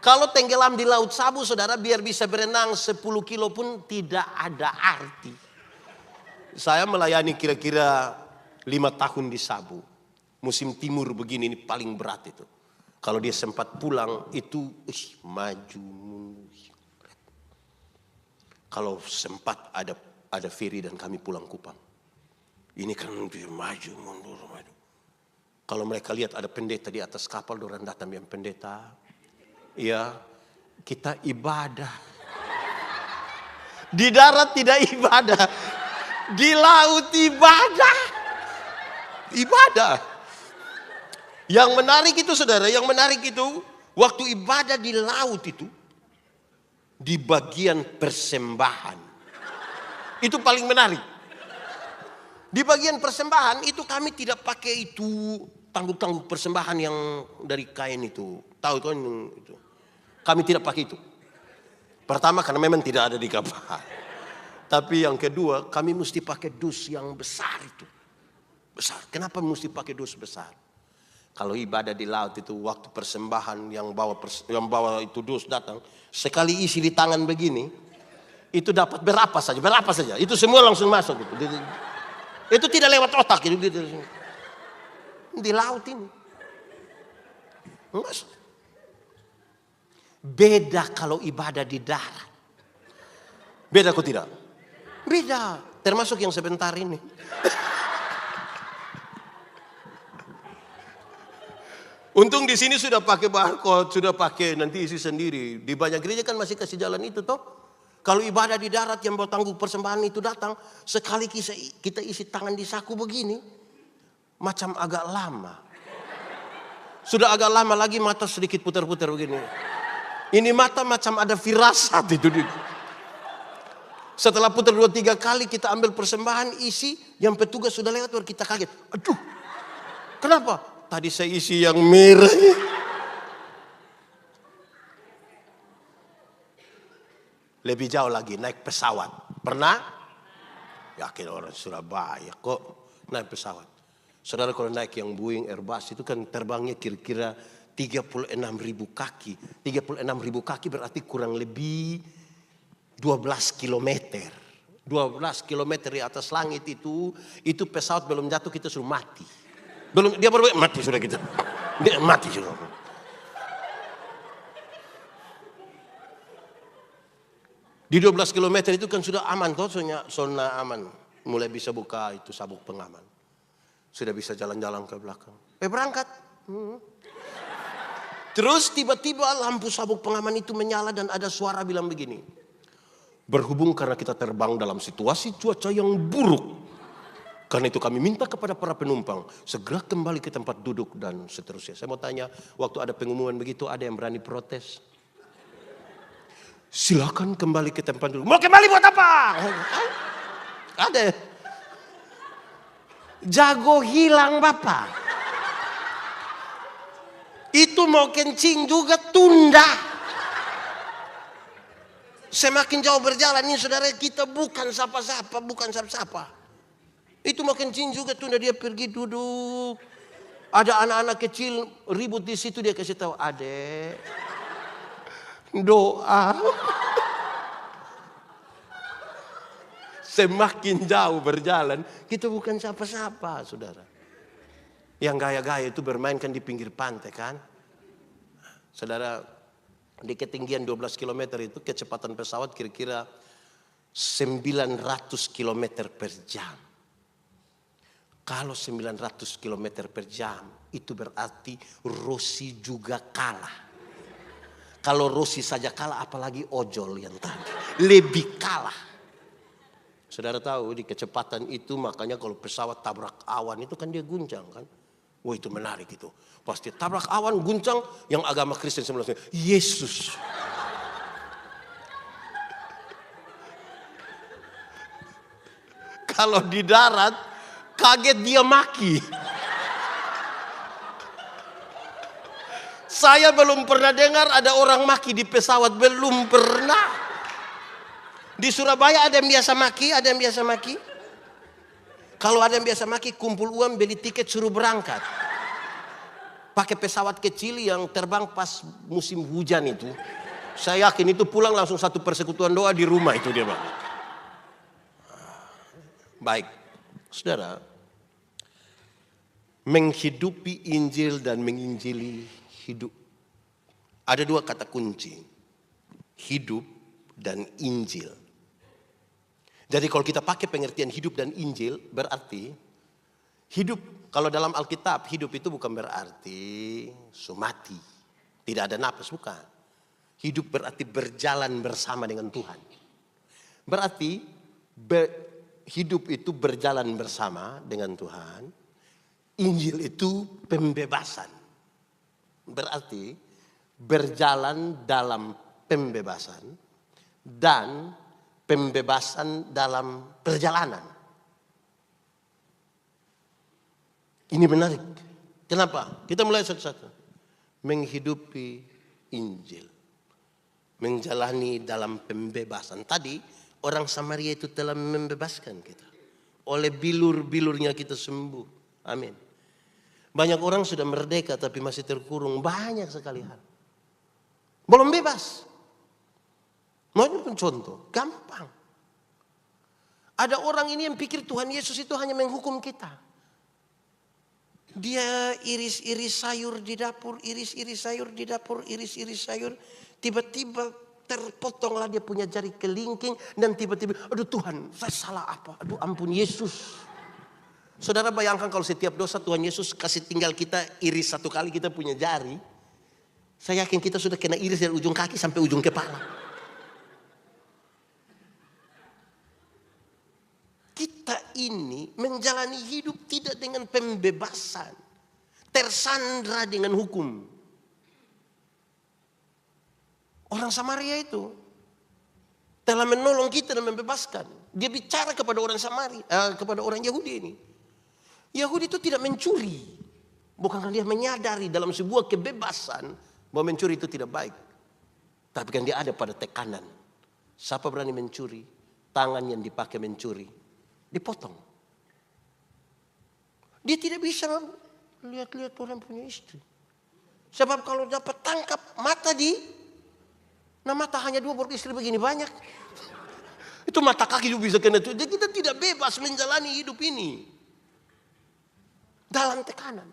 Kalau tenggelam di laut Sabu, saudara, biar bisa berenang 10 kilo pun tidak ada arti. Saya melayani kira-kira 5 tahun di Sabu. Musim timur begini ini paling berat itu. Kalau dia sempat pulang itu maju mundur. Kalau sempat ada ferry dan kami pulang Kupang. Ini kan dia maju mundur maju. Kalau mereka lihat ada pendeta di atas kapal, orang datang yang pendeta. Ya, kita ibadah. Di darat tidak ibadah. Di laut ibadah. Ibadah. Yang menarik itu saudara, yang menarik itu waktu ibadah di laut itu di bagian persembahan. Itu paling menarik. Di bagian persembahan itu kami tidak pakai itu tangguh-tangguh persembahan yang dari kain itu. Tahu kan itu. Kami tidak pakai itu. Pertama karena memang tidak ada di kapal. Tapi yang kedua kami mesti pakai dus yang besar itu. Besar. Kenapa mesti pakai dus besar? Kalau ibadah di laut itu waktu persembahan yang bawa itu dus datang, sekali isi di tangan begini, itu dapat berapa saja. Itu semua langsung masuk gitu. Itu tidak lewat otak gitu. Di laut ini. Masuk. Beda kalau ibadah di darat. Beda kok tidak? Beda. Termasuk yang sebentar ini. Untung di sini sudah pakai barcode, sudah pakai nanti isi sendiri. Di banyak gereja kan masih kasih jalan itu toh. Kalau ibadah di darat yang bawa tangguh persembahan itu datang, sekali kita isi tangan di saku begini, macam agak lama. Sudah agak lama lagi mata sedikit putar-putar begini. Ini mata macam ada firasat itu. Setelah putar 2-3 kali kita ambil persembahan isi, yang petugas sudah lewat baru kita kaget. Aduh, kenapa? Tadi saya isi yang merah. Lebih jauh lagi naik pesawat. Pernah? Yakin orang Surabaya kok naik pesawat. Saudara kalau naik yang Boeing Airbus itu kan terbangnya kira-kira 36.000 kaki. 36.000 kaki berarti kurang lebih 12 kilometer. 12 kilometer di atas langit itu pesawat belum jatuh kita sudah mati. Dia baru mati sudah kita. Dia mati sudah. Di 12 km itu kan sudah aman toh, zona aman. Mulai bisa buka itu sabuk pengaman. Sudah bisa jalan-jalan ke belakang. Berangkat. Terus tiba-tiba lampu sabuk pengaman itu menyala dan ada suara bilang begini. Berhubung karena kita terbang dalam situasi cuaca yang buruk. Karena itu kami minta kepada para penumpang segera kembali ke tempat duduk dan seterusnya. Saya mau tanya, waktu ada pengumuman begitu ada yang berani protes? Silakan kembali ke tempat dulu. Mau kembali buat apa? Ada. Jago hilang Bapak. Itu mau kencing juga tunda. Semakin jauh berjalan ini saudara kita bukan siapa-siapa, bukan siapa-siapa. Itu mau kencing juga tunda, dia pergi duduk. Ada anak-anak kecil ribut di situ, dia kasih tahu, adek. Doa. Semakin jauh berjalan, kita bukan siapa-siapa, saudara. Yang gaya-gaya itu bermain kan di pinggir pantai kan. Saudara, di ketinggian 12 km itu kecepatan pesawat kira-kira 900 km per jam. Kalau 900 km per jam, itu berarti Rossi juga kalah. Kalau Rossi saja kalah, apalagi ojol yang tadi. Lebih kalah. Saudara tahu di kecepatan itu makanya kalau pesawat tabrak awan itu kan dia guncang kan. Wah itu menarik itu. Pasti tabrak awan guncang yang agama Kristen sebelumnya. Yesus. Kalau di darat kaget dia maki. Saya belum pernah dengar ada orang maki di pesawat, belum pernah. Di Surabaya ada yang biasa maki, ada yang biasa maki. Kalau ada yang biasa maki, kumpul uang, beli tiket, suruh berangkat. Pakai pesawat kecil yang terbang pas musim hujan itu. Saya yakin itu pulang langsung satu persekutuan doa di rumah itu dia Bang. Baik, saudara. Menghidupi Injil dan menginjili hidup. Ada dua kata kunci. Hidup dan Injil. Jadi kalau kita pakai pengertian hidup dan Injil, berarti hidup, kalau dalam Alkitab, hidup itu bukan berarti sumati. Tidak ada napas, bukan. Hidup berarti berjalan bersama dengan Tuhan. Berarti hidup itu berjalan bersama dengan Tuhan. Injil itu pembebasan. Berarti berjalan dalam pembebasan dan pembebasan dalam perjalanan. Ini menarik. Kenapa? Kita mulai satu-satu. Menghidupi Injil. Menjalani dalam pembebasan. Tadi orang Samaria itu telah membebaskan kita. Oleh bilur-bilurnya kita sembuh. Amin. Banyak orang sudah merdeka tapi masih terkurung. Banyak sekali hal. Belum bebas. Mau pun contoh, gampang. Ada orang ini yang pikir Tuhan Yesus itu hanya menghukum kita. Dia iris-iris sayur di dapur, iris-iris sayur di dapur, iris-iris sayur. Tiba-tiba terpotonglah dia punya jari kelingking. Dan tiba-tiba, aduh Tuhan, saya salah apa? Aduh ampun Yesus. Saudara bayangkan kalau setiap dosa Tuhan Yesus kasih tinggal kita iris satu kali kita punya jari. Saya yakin kita sudah kena iris dari ujung kaki sampai ujung kepala. Kita ini menjalani hidup tidak dengan pembebasan. Tersandra dengan hukum. Orang Samaria itu telah menolong kita dan membebaskan. Dia bicara kepada orang Samaria, kepada orang Yahudi ini. Yahudi itu tidak mencuri. Bukan dia menyadari dalam sebuah kebebasan bahwa mencuri itu tidak baik. Tapi kan dia ada pada tekanan. Siapa berani mencuri? Tangan yang dipakai mencuri dipotong. Dia tidak bisa lihat-lihat orang punya istri. Sebab kalau dapat tangkap mata mata hanya dua baru istri begini banyak. Itu mata kaki juga bisa kena itu. Jadi kita tidak bebas menjalani hidup ini. Dalam tekanan.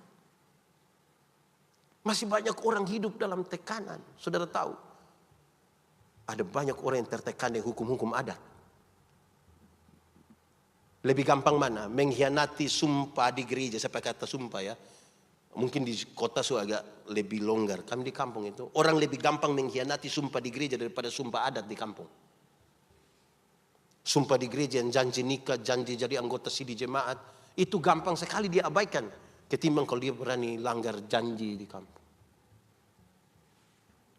Masih banyak orang hidup dalam tekanan. Saudara tahu. Ada banyak orang yang tertekan dengan hukum-hukum adat. Lebih gampang mana? Mengkhianati sumpah di gereja. Saya pakai kata sumpah ya. Mungkin di kota so agak lebih longgar. Kami di kampung itu. Orang lebih gampang mengkhianati sumpah di gereja daripada sumpah adat di kampung. Sumpah di gereja yang janji nikah, janji jadi anggota sidi jemaat. Itu gampang sekali dia abaikan. Ketimbang kalau dia berani langgar janji di kampung.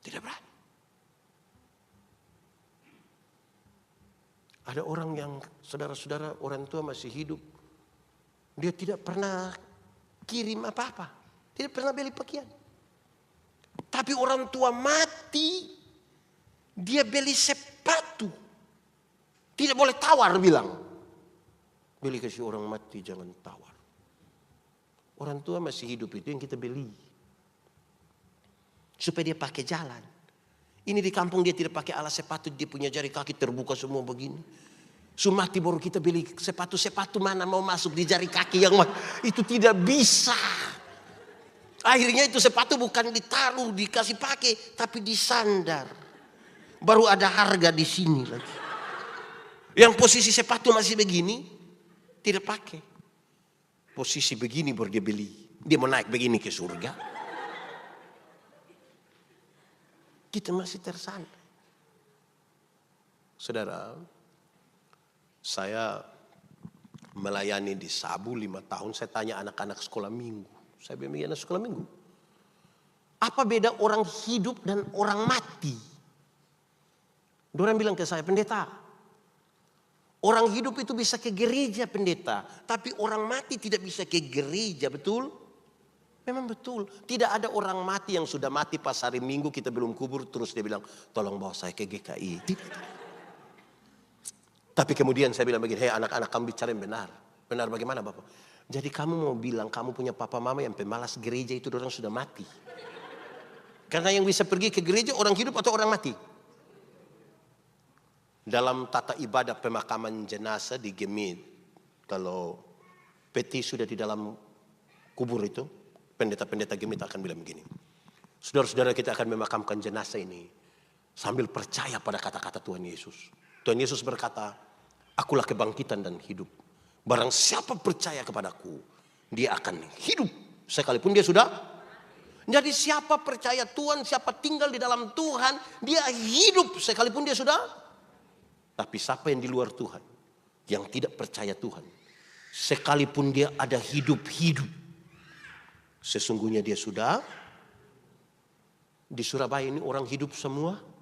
Tidak berani. Ada orang yang saudara-saudara orang tua masih hidup. Dia tidak pernah kirim apa-apa. Tidak pernah beli pakaian. Tapi orang tua mati. Dia beli sepatu. Tidak boleh tawar bilang. Beli kasih orang mati jangan tawar. Orang tua masih hidup itu yang kita beli. Supaya dia pakai jalan. Ini di kampung dia tidak pakai alas sepatu. Dia punya jari kaki terbuka semua begini. Sumati baru kita beli sepatu. Sepatu mana mau masuk di jari kaki yang itu tidak bisa. Akhirnya itu sepatu bukan ditaruh, dikasih pakai. Tapi disandar. Baru ada harga di sini lagi. Yang posisi sepatu masih begini. Tidak pakai. Posisi begini baru dia beli. Dia mau naik begini ke surga. Kita masih tersandar. Saudara, Saya melayani di Sabu 5 tahun, saya tanya anak-anak sekolah minggu. Saya bilang, anak sekolah minggu, apa beda orang hidup dan orang mati? Dorang bilang ke saya, pendeta, orang hidup itu bisa ke gereja pendeta, tapi orang mati tidak bisa ke gereja, betul? Memang betul. Tidak ada orang mati yang sudah mati pas hari Minggu kita belum kubur terus dia bilang, tolong bawa saya ke GKI. Tidak. Tapi kemudian saya bilang begini, hei anak-anak kamu bicara yang benar. Benar bagaimana Bapak? Jadi kamu mau bilang kamu punya papa mama yang pemalas gereja itu orang sudah mati. Karena yang bisa pergi ke gereja orang hidup atau orang mati. Dalam tata ibadah pemakaman jenazah di Gemit, kalau peti sudah di dalam kubur itu, pendeta-pendeta Gemit akan bilang begini, saudara-saudara kita akan memakamkan jenazah ini sambil percaya pada kata-kata Tuhan Yesus. Tuhan Yesus berkata, akulah kebangkitan dan hidup. Barang siapa percaya kepadaku, dia akan hidup sekalipun dia sudah. Jadi siapa percaya Tuhan, siapa tinggal di dalam Tuhan, dia hidup sekalipun dia sudah. Tapi siapa yang di luar Tuhan, yang tidak percaya Tuhan, sekalipun dia ada hidup-hidup, sesungguhnya dia sudah. Di Surabaya ini orang hidup semua.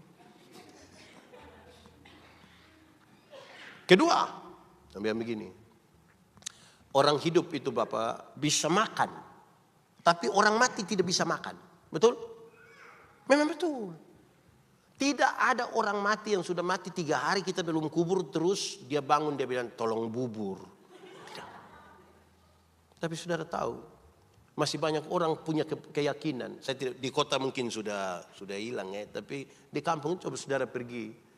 Kedua, sampai begini, orang hidup itu Bapak bisa makan, tapi orang mati tidak bisa makan, betul? Memang betul. Tidak ada orang mati yang sudah mati 3 hari kita belum kubur terus dia bangun dia bilang tolong bubur. Tidak. Tapi saudara tahu masih banyak orang punya keyakinan. Saya tidak, di kota mungkin sudah hilang ya, tapi di kampung coba saudara pergi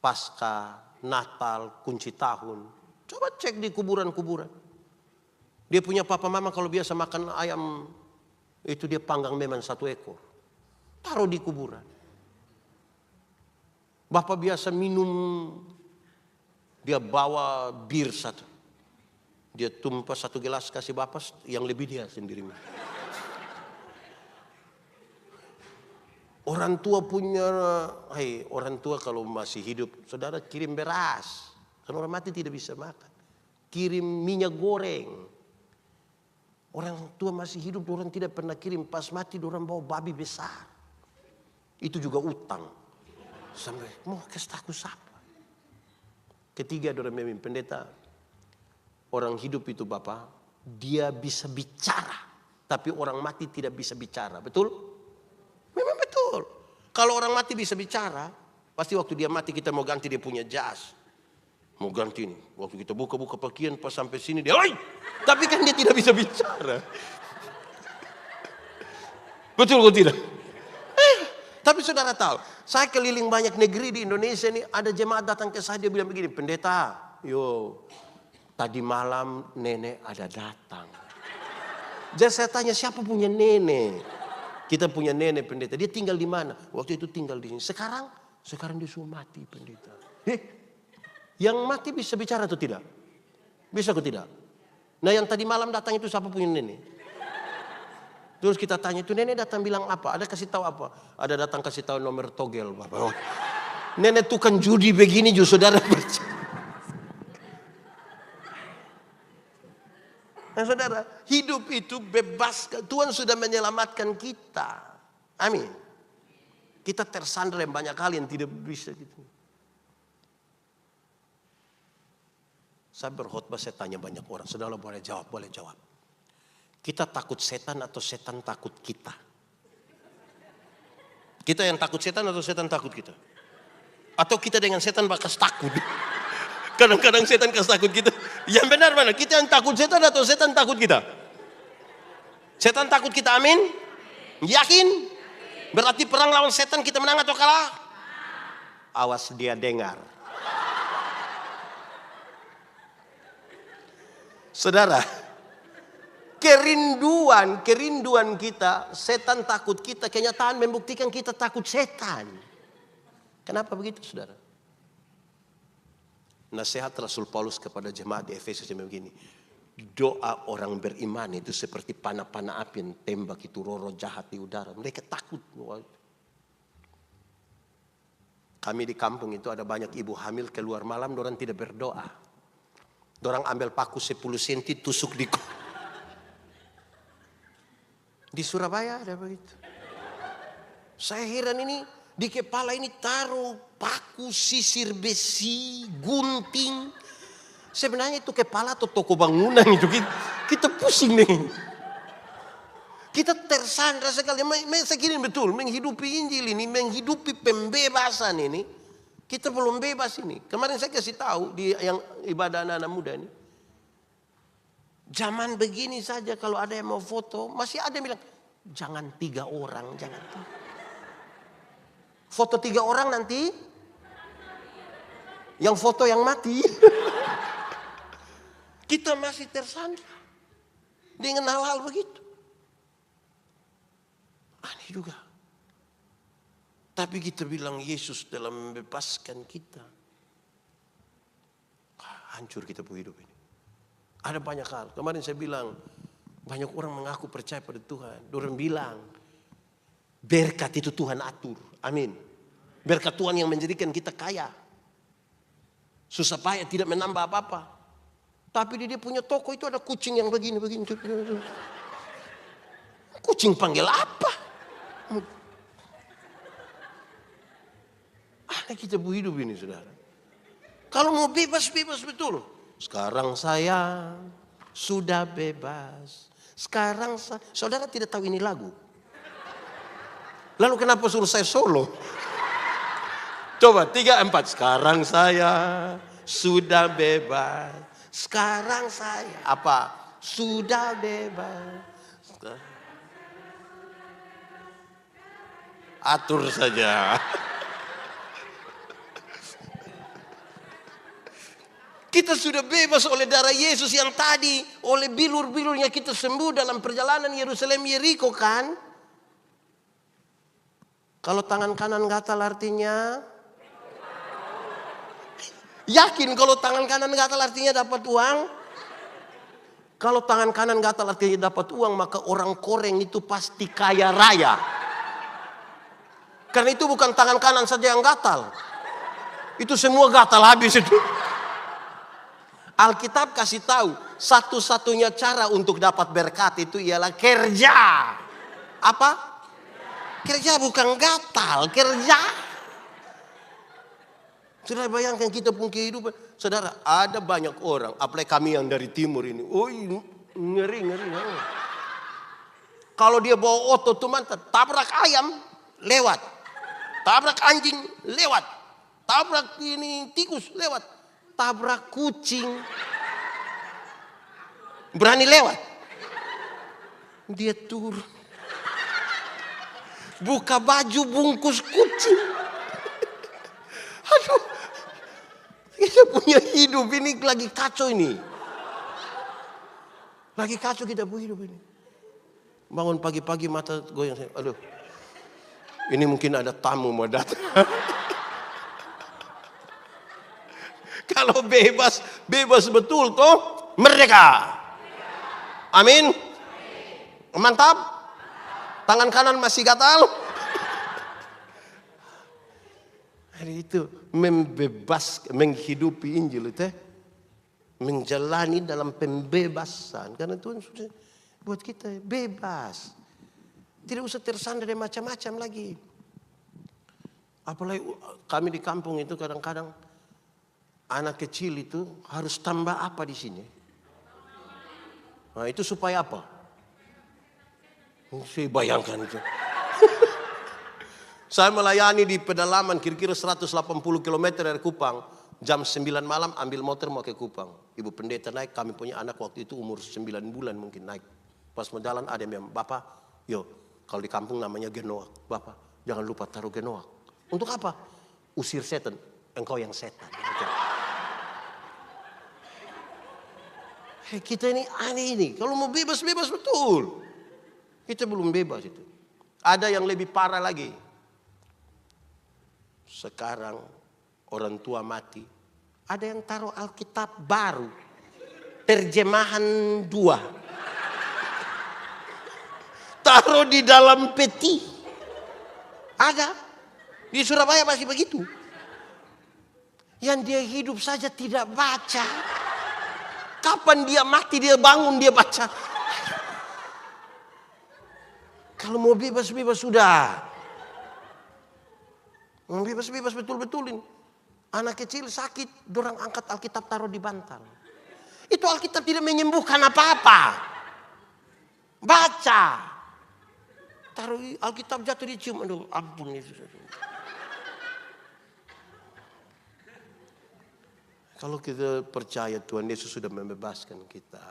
Pasca, Natal, kunci tahun, coba cek di kuburan-kuburan. Dia punya papa mama kalau biasa makan ayam itu dia panggang memang 1 ekor, taruh di kuburan. Bapak biasa minum, dia bawa bir 1. Dia tumpah 1 gelas kasih bapak, yang lebih dia sendiri. Orang tua punya, orang tua kalau masih hidup, saudara kirim beras. Karena orang mati tidak bisa makan. Kirim minyak goreng. Orang tua masih hidup, orang tidak pernah kirim. Pas mati, orang bawa babi besar. Itu juga utang. Sampai mau kasih takut siapa. Ketiga orang memimpin pendeta. Orang hidup itu Bapak, dia bisa bicara. Tapi orang mati tidak bisa bicara, betul? Memang betul. Kalau orang mati bisa bicara, pasti waktu dia mati kita mau ganti dia punya jas. Mau ganti ini. Waktu kita buka-buka pakaian pas sampai sini dia, oi! Tapi kan dia tidak bisa bicara. Betul atau tidak? Tapi saudara tahu, saya keliling banyak negeri di Indonesia ini, ada jemaat datang ke saya, dia bilang begini, pendeta, tadi malam nenek ada datang. Jadi saya tanya, siapa punya nenek? Kita punya nenek pendeta, dia tinggal di mana? Waktu itu tinggal di sini. Sekarang dia sudah mati pendeta. Yang mati bisa bicara atau tidak? Bisa atau tidak? Nah yang tadi malam datang itu siapa punya nenek? Terus kita tanya itu nenek datang bilang apa? Ada kasih tahu apa? Ada datang kasih tahu nomor togel Bapak. Oh, nenek tukang judi begini justru saudara percaya. Nah saudara, hidup itu bebas. Tuhan sudah menyelamatkan kita. Amin. Kita tersandera yang banyak hal yang tidak bisa gitu. Saya berkhotbah, saya tanya banyak orang. Saudara boleh jawab, boleh jawab. Kita takut setan atau setan takut kita? Kita yang takut setan atau setan takut kita? Atau kita dengan setan bakas takut? Kadang-kadang setan kasih takut kita. Yang benar mana? Kita yang takut setan atau setan takut kita? Setan takut kita, amin? Yakin? Berarti perang lawan setan kita menang atau kalah? Awas dia dengar. Saudara, kerinduan kita, setan takut kita, kenyataan membuktikan kita takut setan. Kenapa begitu saudara? Nasihat Rasul Paulus kepada jemaat di Efesus yang begini. Doa orang beriman itu seperti panah-panah api yang tembak itu roh-roh jahat di udara. Mereka takut. Kami di kampung itu ada banyak ibu hamil keluar malam, dorang tidak berdoa. Dorang ambil paku 10 cm tusuk di Surabaya ada begitu. Saya heran ini, di kepala ini taruh paku, sisir besi, gunting. Sebenarnya itu kepala atau toko bangunan itu. Kita pusing nih. Kita tersandra sekali. Segini betul, menghidupi Injil ini, menghidupi pembebasan ini. Kita belum bebas ini. Kemarin saya kasih tahu di yang ibadah anak-anak muda ini. Zaman begini saja kalau ada yang mau foto, masih ada yang bilang, jangan 3 orang, jangan 3. Foto 3 orang nanti, yang foto yang mati. Kita masih tersandra dengan hal-hal begitu. Aneh juga. Tapi kita bilang Yesus dalam membebaskan kita. Hancur kita punya hidup ini. Ada banyak hal. Kemarin saya bilang, banyak orang mengaku percaya pada Tuhan. Orang bilang, berkat itu Tuhan atur. Amin. Berkat Tuhan yang menjadikan kita kaya. Susah payah tidak menambah apa-apa. Tapi di dia punya toko itu ada kucing yang begini. Kucing panggil apa? Aneh kita hidup ini, saudara. Kalau mau bebas betul. Sekarang saya sudah bebas. Sekarang saudara tidak tahu ini lagu. Lalu kenapa suruh saya solo? Coba 3, 4. Sekarang saya sudah bebas. Sekarang saya apa? Sudah bebas. Atur saja. Kita sudah bebas oleh darah Yesus yang tadi oleh bilur-bilurnya kita sembuh dalam perjalanan Yerusalem Yeriko kan? Kalau tangan kanan gatal artinya yakin kalau tangan kanan gatal artinya dapat uang? Kalau tangan kanan gatal artinya dapat uang, maka orang Koreng itu pasti kaya raya. Karena itu bukan tangan kanan saja yang gatal. Itu semua gatal habis itu. Alkitab kasih tahu, satu-satunya cara untuk dapat berkat itu ialah kerja. Apa? Kerja bukan gatal, kerja. Saudara bayangkan kita pun kehidupan. Saudara, ada banyak orang, apalagi kami yang dari timur ini. Oh, ngeri. Kalau dia bawa oto tuh mantap, tabrak ayam, lewat. Tabrak anjing, lewat. Tabrak ini tikus, lewat. Tabrak kucing, berani lewat. Dia turun, buka baju bungkus kucing. Aduh, kita punya hidup ini lagi kacau ini. Lagi kacau kita punya hidup ini. Bangun pagi-pagi mata goyang. Aduh, ini mungkin ada tamu mau datang. Kalau bebas betul toh, merdeka. Amin. Mantap. Tangan kanan masih gatal. Hari itu menghidupi Injil itu, menjalani dalam pembebasan. Karena Tuhan sudah buat kita bebas. Tidak usah tersandar dari macam-macam lagi. Apalagi kami di kampung itu kadang-kadang anak kecil itu harus tambah apa di sini? Nah, itu supaya apa? Saya bayangkan itu. Saya melayani di pedalaman kira-kira 180 km dari Kupang. Jam 9 malam ambil motor mau ke Kupang. Ibu pendeta naik, kami punya anak waktu itu umur 9 bulan mungkin naik. Pas mau jalan ada yang bilang, Bapak, yo kalau di kampung namanya genoak. Bapak, jangan lupa taruh genoak. Untuk apa? Usir setan. Engkau yang setan. Kita ini aneh ini. Kalau mau bebas betul. Kita belum bebas itu. Ada yang lebih parah lagi. Sekarang orang tua mati. Ada yang taruh Alkitab baru. Terjemahan 2. Taruh di dalam peti. Ada. Di Surabaya masih begitu. Yang dia hidup saja tidak baca. Kapan dia mati, dia bangun, dia baca. Kalau mau bebas-bebas sudah. Mau bebas-bebas betul-betulin. Anak kecil sakit, dorang angkat Alkitab taruh di bantal. Itu Alkitab tidak menyembuhkan apa-apa. Baca. Taruh Alkitab jatuh dicium. Aduh, ampun Yesus. Kalau kita percaya Tuhan Yesus sudah membebaskan kita.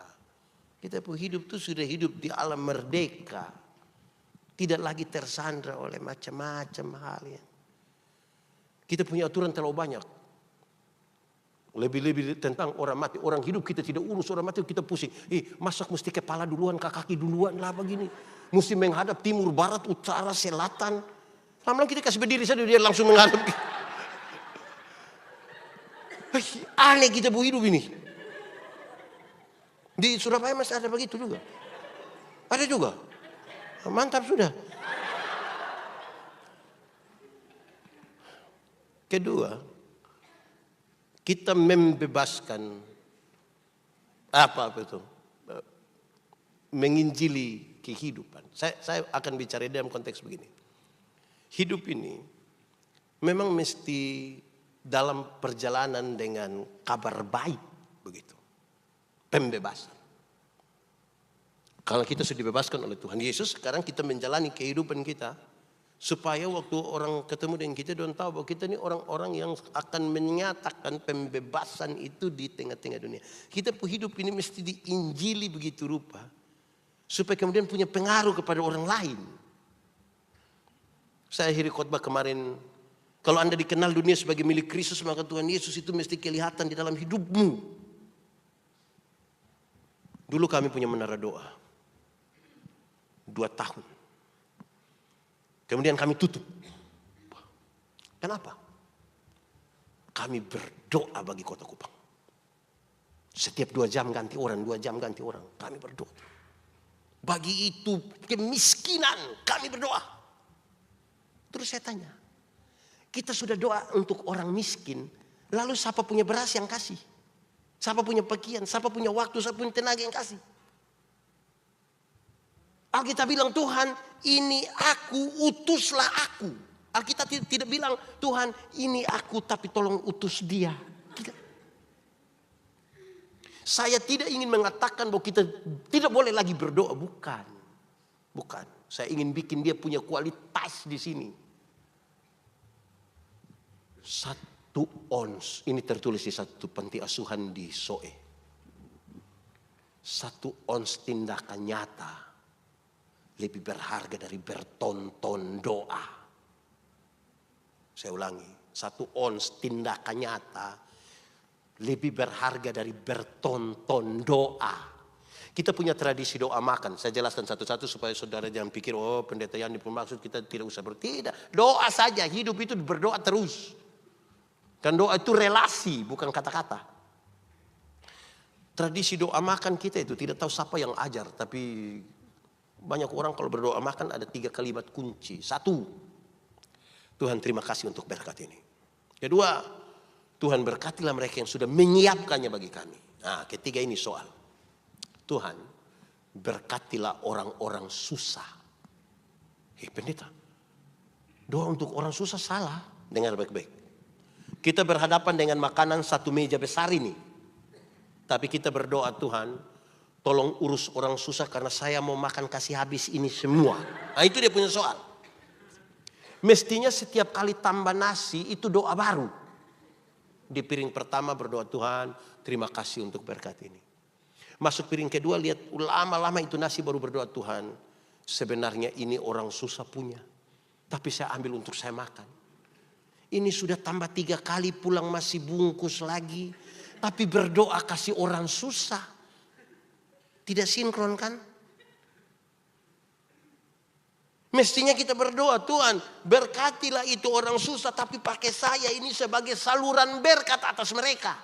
Kita pun hidup itu sudah hidup di alam merdeka. Tidak lagi tersandra oleh macam-macam hal yang. Kita punya aturan terlalu banyak. Lebih-lebih tentang orang mati. Orang hidup kita tidak urus, orang mati kita pusing. Masak mesti kepala duluan, kaki duluan lah begini. Mesti menghadap timur, barat, utara, selatan. Lama-lama kita kasih berdiri saja dia langsung menghadap. Aneh kita bu hidup ini. Di Surabaya masih ada begitu juga. Ada juga. Mantap sudah. Kedua, kita membebaskan apa itu? Menginjili kehidupan. Saya akan bicara dalam konteks begini. Hidup ini memang mesti dalam perjalanan dengan kabar baik begitu. Pembebasan. Kalau kita sudah dibebaskan oleh Tuhan Yesus, sekarang kita menjalani kehidupan kita supaya waktu orang ketemu dengan kita don tahu bahwa kita ini orang-orang yang akan menyatakan pembebasan itu di tengah-tengah dunia. Kita hidup ini mesti diinjili begitu rupa supaya kemudian punya pengaruh kepada orang lain. Saya akhiri khotbah kemarin, kalau Anda dikenal dunia sebagai milik Kristus, maka Tuhan Yesus itu mesti kelihatan di dalam hidupmu. Dulu kami punya menara doa 2 tahun. Kemudian kami tutup. Kenapa? Kami berdoa bagi Kota Kupang. Setiap 2 jam ganti orang, 2 jam ganti orang. Kami berdoa. Bagi itu kemiskinan, kami berdoa. Terus saya tanya, kita sudah doa untuk orang miskin, lalu siapa punya beras yang kasih? Siapa punya pakaian, siapa punya waktu, siapa punya tenaga yang kasih? Alkitab bilang, Tuhan ini aku, utuslah aku. Alkitab tidak bilang, Tuhan ini aku tapi tolong utus dia. Tidak. Saya tidak ingin mengatakan bahwa kita tidak boleh lagi berdoa. Bukan. Bukan. Saya ingin bikin dia punya kualitas di sini. 1 ons. Ini tertulis di satu panti asuhan di Soe. 1 ons tindakan nyata lebih berharga dari bertonton doa. Saya ulangi, 1 ons tindakan nyata lebih berharga dari bertonton doa. Kita punya tradisi doa makan. Saya jelaskan satu-satu supaya saudara jangan pikir, oh pendeta yang dimaksud kita tidak usah berdoa. Tidak, doa saja, hidup itu berdoa terus. Kan doa itu relasi, bukan kata-kata. Tradisi doa makan kita itu tidak tahu siapa yang ajar, tapi banyak orang kalau berdoa makan ada 3 kalimat kunci. 1, Tuhan terima kasih untuk berkat ini. Kedua, Tuhan berkatilah mereka yang sudah menyiapkannya bagi kami. Nah, ketiga ini soal. Tuhan berkatilah orang-orang susah. Pendeta, doa untuk orang susah salah. Dengar baik-baik. Kita berhadapan dengan makanan 1 meja besar ini. Tapi kita berdoa, Tuhan tolong urus orang susah karena saya mau makan kasih habis ini semua. Nah itu dia punya soal. Mestinya setiap kali tambah nasi itu doa baru. Di piring pertama berdoa, Tuhan terima kasih untuk berkat ini. Masuk piring kedua lihat lama-lama itu nasi baru berdoa, Tuhan sebenarnya ini orang susah punya. Tapi saya ambil untuk saya makan. Ini sudah tambah 3 kali pulang masih bungkus lagi. Tapi berdoa kasih orang susah. Tidak sinkron kan? Mestinya kita berdoa, Tuhan berkatilah itu orang susah tapi pakai saya ini sebagai saluran berkat atas mereka.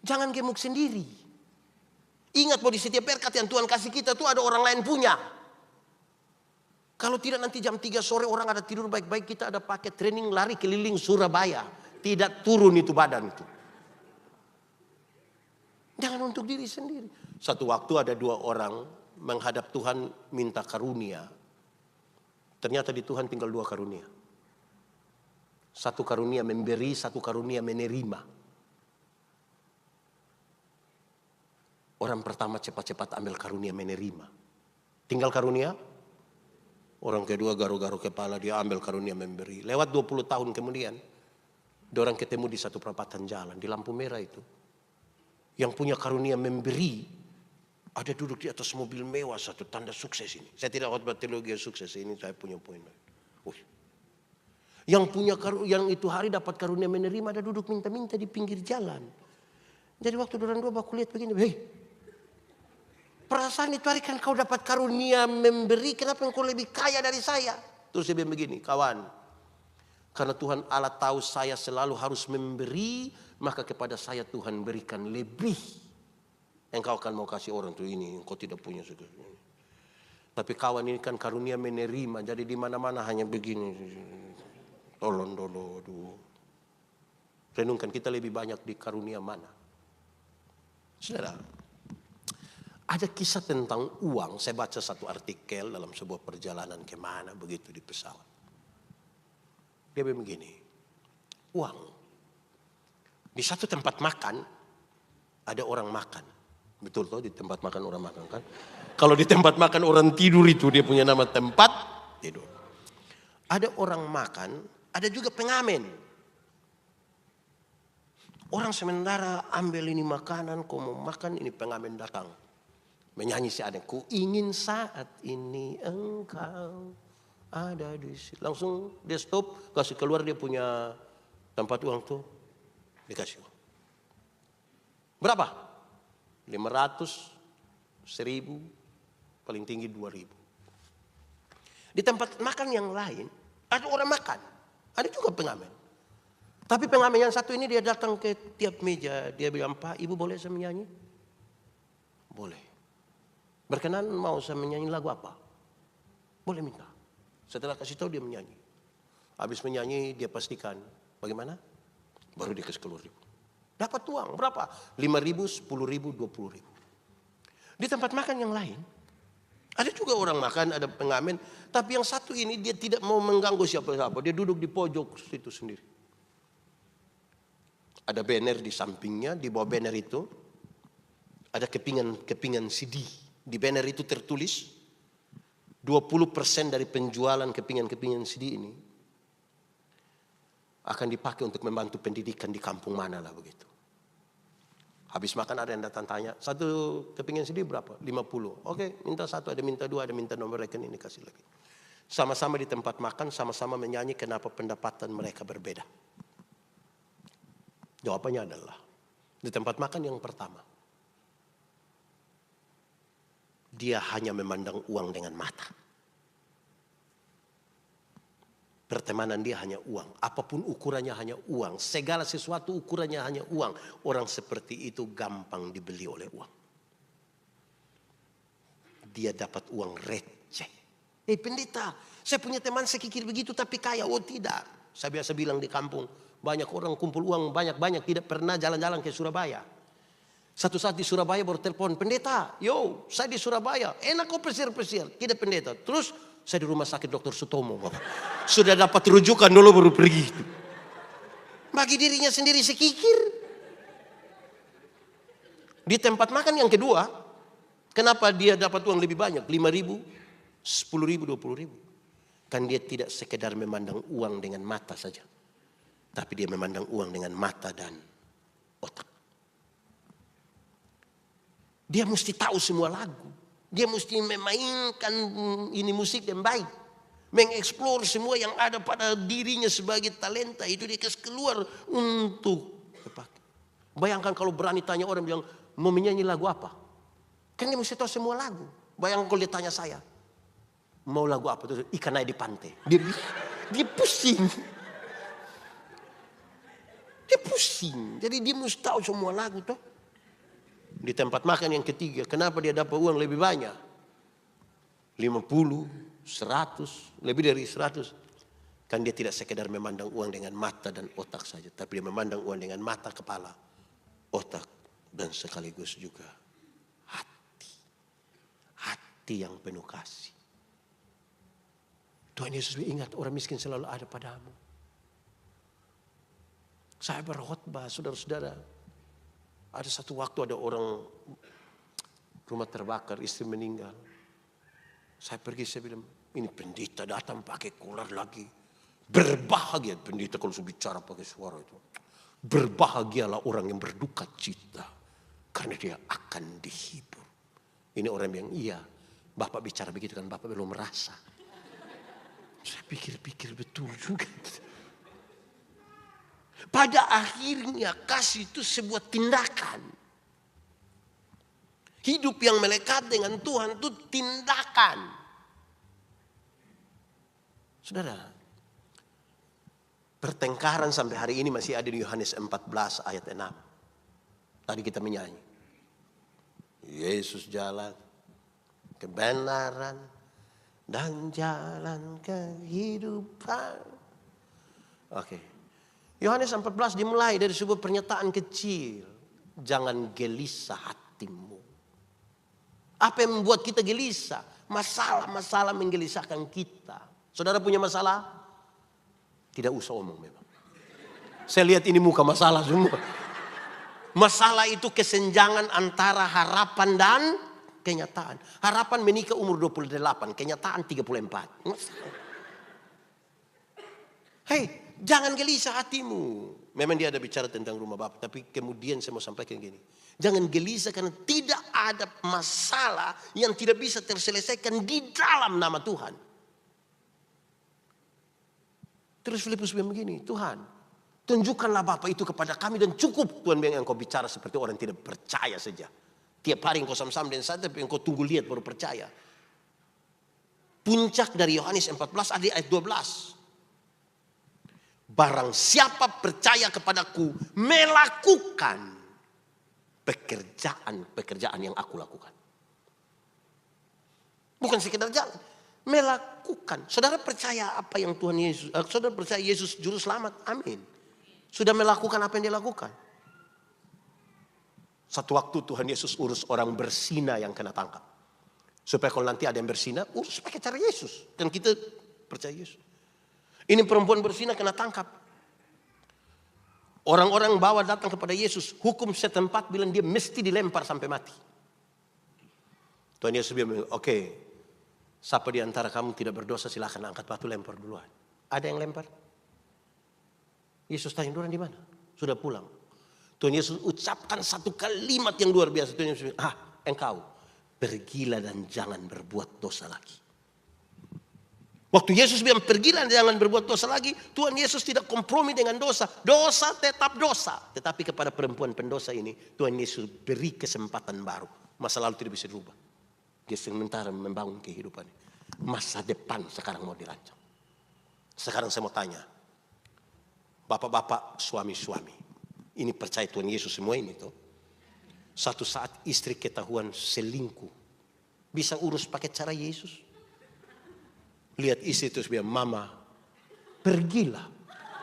Jangan gemuk sendiri. Ingat bahwa di setiap berkat yang Tuhan kasih kita tuh ada orang lain punya. Kalau tidak nanti jam 3 sore orang ada tidur baik-baik, kita ada pakai training lari keliling Surabaya. tidak turun itu badan itu. Jangan untuk diri sendiri. Satu waktu ada 2 orang menghadap Tuhan minta karunia. Ternyata di Tuhan tinggal 2 karunia. Satu karunia memberi, satu karunia menerima. Orang pertama cepat-cepat ambil karunia menerima. Tinggal karunia. Orang kedua garu-garu kepala, dia ambil karunia memberi. Lewat 20 tahun kemudian, orang ketemu di satu perapatan jalan, di lampu merah itu. Yang punya karunia memberi, ada duduk di atas mobil mewah, satu tanda sukses ini. Saya tidak khotbah teologi sukses, ini saya punya poin. Yang punya yang itu hari dapat karunia menerima, ada duduk minta-minta di pinggir jalan. Jadi waktu orang 2 baku lihat begini, hei, perasaan itu hari kan kau dapat karunia memberi, kenapa engkau lebih kaya dari saya? Terus dia bilang begini, kawan, karena Tuhan Allah tahu saya selalu harus memberi, maka kepada saya Tuhan berikan lebih. Engkau akan mau kasih orang tuh ini, engkau tidak punya sudah. Tapi kawan ini kan karunia menerima, jadi di mana-mana hanya begini. Tolong dulu. Renungkan kita lebih banyak di karunia mana. Saudara, ada kisah tentang uang. Saya baca satu artikel dalam sebuah perjalanan kemana begitu di pesawat. Dia bilang begini, uang. Di satu tempat makan, ada orang makan. Betul toh, di tempat makan orang makan kan. Kalau di tempat makan orang tidur itu dia punya nama tempat tidur. Ada orang makan, ada juga pengamen. Orang sementara ambil ini makanan, kau mau makan, ini pengamen datang. Menyanyi si ada, ku ingin saat ini engkau ada di sini. Langsung dia stop, kasih keluar dia punya tempat uang tuh. Dikasih uang. Berapa? 500, 1000, paling tinggi 2000. Di tempat makan yang lain, ada orang makan. Ada juga pengamen. Tapi pengamen yang satu ini dia datang ke tiap meja. Dia bilang, Pak, Ibu boleh saya menyanyi? Boleh. Berkenan mau saya menyanyi lagu apa? Boleh minta. Setelah kasih tahu dia menyanyi. Habis menyanyi dia pastikan. Bagaimana? Baru dia kasih keluar. Dapat uang berapa? 5.000, 10.000, 20.000. Di tempat makan yang lain. Ada juga orang makan, ada pengamen. Tapi yang satu ini dia tidak mau mengganggu siapa-siapa. Dia duduk di pojok situ sendiri. Ada banner di sampingnya, di bawah banner itu ada kepingan CD. Di banner itu tertulis 20% dari penjualan kepingan CD ini akan dipakai untuk membantu pendidikan di kampung mana lah begitu. Habis makan ada yang datang tanya, satu kepingan CD berapa? 50. Oke, minta satu, ada minta dua, ada minta nomor rekening, ini kasih lagi. Sama-sama di tempat makan, sama-sama menyanyi, kenapa pendapatan mereka berbeda? Jawabannya adalah, di tempat makan yang pertama, dia hanya memandang uang dengan mata. Pertemanan dia hanya uang. Apapun ukurannya hanya uang. Segala sesuatu ukurannya hanya uang. Orang seperti itu gampang dibeli oleh uang. Dia dapat uang receh. Pendeta, saya punya teman sekikir begitu tapi kaya. Oh tidak. Saya biasa bilang di kampung, banyak orang kumpul uang banyak-banyak tidak pernah jalan-jalan ke Surabaya. Satu saat di Surabaya baru telepon, pendeta, yo saya di Surabaya. Enak kok pesir-pesir. Tidak pendeta. Terus saya di rumah sakit Dr. Sutomo. Sudah dapat rujukan dulu baru pergi. Bagi dirinya sendiri sekikir. Di tempat makan yang kedua, kenapa dia dapat uang lebih banyak? 5.000, 10.000, 20.000. Kan dia tidak sekedar memandang uang dengan mata saja. Tapi dia memandang uang dengan mata dan otak. Dia mesti tahu semua lagu. Dia mesti memainkan ini musik yang baik. Mengeksplor semua yang ada pada dirinya sebagai talenta. Itu dia kasih keluar untuk dipakai. Bayangkan kalau berani tanya orang bilang, mau menyanyi lagu apa? Kan dia mesti tahu semua lagu. Bayangkan kalau dia tanya saya, mau lagu apa? Terus ikan air di pantai. Dia pusing. Dia pusing. Jadi dia mesti tahu semua lagu tuh. Di tempat makan yang ketiga, kenapa dia dapat uang lebih banyak? 50, 100, lebih dari 100. Kan dia tidak sekedar memandang uang dengan mata dan otak saja, tapi dia memandang uang dengan mata, kepala, otak, dan sekaligus juga hati. Hati yang penuh kasih. Tuhan Yesus ingat, orang miskin selalu ada padamu. Saya berkhotbah, saudara-saudara. Ada satu waktu ada orang rumah terbakar, istri meninggal. Saya pergi, saya bilang, ini pendeta datang pakai kolar lagi. Berbahagia pendeta kalau bicara pakai suara itu. Berbahagialah orang yang berduka cita. Karena dia akan dihibur. Ini orang yang iya, Bapak bicara begitu kan, Bapak belum merasa. Saya pikir-pikir betul juga. Pada akhirnya kasih itu sebuah tindakan. Hidup yang melekat dengan Tuhan itu tindakan. Saudara, pertengkaran sampai hari ini masih ada di Yohanes 14 ayat 6. Tadi kita menyanyi. Yesus jalan kebenaran dan jalan kehidupan. Oke. Yohanes 14 dimulai dari sebuah pernyataan kecil. Jangan gelisah hatimu. Apa yang membuat kita gelisah? Masalah-masalah menggelisahkan kita. Saudara punya masalah? Tidak usah omong memang. Saya lihat ini muka masalah semua. Masalah itu kesenjangan antara harapan dan kenyataan. Harapan menikah umur 28, kenyataan 34. Hei, jangan gelisah hatimu. Memang dia ada bicara tentang rumah Bapak, tapi kemudian saya mau sampaikan gini. Jangan gelisah karena tidak ada masalah yang tidak bisa terselesaikan di dalam nama Tuhan. Terus Filipus bilang begini, Tuhan, tunjukkanlah Bapa itu kepada kami dan cukup Tuhan bilang engkau bicara seperti orang yang tidak percaya saja. Tiap hari engkau sam-sam dan saya tapi engkau tunggu lihat baru percaya. Puncak dari Yohanes 14 ada di ayat 12. Barang siapa percaya kepadaku melakukan pekerjaan yang aku lakukan. Bukan sekedar jalan, melakukan. Saudara percaya apa yang Tuhan Yesus, saudara percaya Yesus juru selamat, amin. Sudah melakukan apa yang dia lakukan. Satu waktu Tuhan Yesus urus orang berzina yang kena tangkap. Supaya kalau nanti ada yang berzina, urus pakai cara Yesus. Dan kita percaya Yesus. Ini perempuan berzina kena tangkap. Orang-orang bawa datang kepada Yesus. Hukum setempat bilang dia mesti dilempar sampai mati. Tuhan Yesus bilang, oke, siapa di antara kamu tidak berdosa silahkan angkat batu lempar duluan. Ada yang lempar? Yesus tanya, orang di mana? Sudah pulang. Tuhan Yesus ucapkan satu kalimat yang luar biasa. Tuhan Yesus bilang, engkau pergilah dan jangan berbuat dosa lagi. Waktu Yesus bilang pergilah dan jangan berbuat dosa lagi, Tuhan Yesus tidak kompromi dengan dosa. Dosa tetap dosa. Tetapi kepada perempuan pendosa ini, Tuhan Yesus beri kesempatan baru. Masa lalu tidak bisa dirubah. Dia sementara membangun kehidupan. Masa depan sekarang mau dirancang. Sekarang saya mau tanya. Bapak-bapak, suami-suami. Ini percaya Tuhan Yesus semua ini tuh. Satu saat istri ketahuan selingkuh. Bisa urus pakai cara Yesus. Lihat istri terus bilang, mama pergilah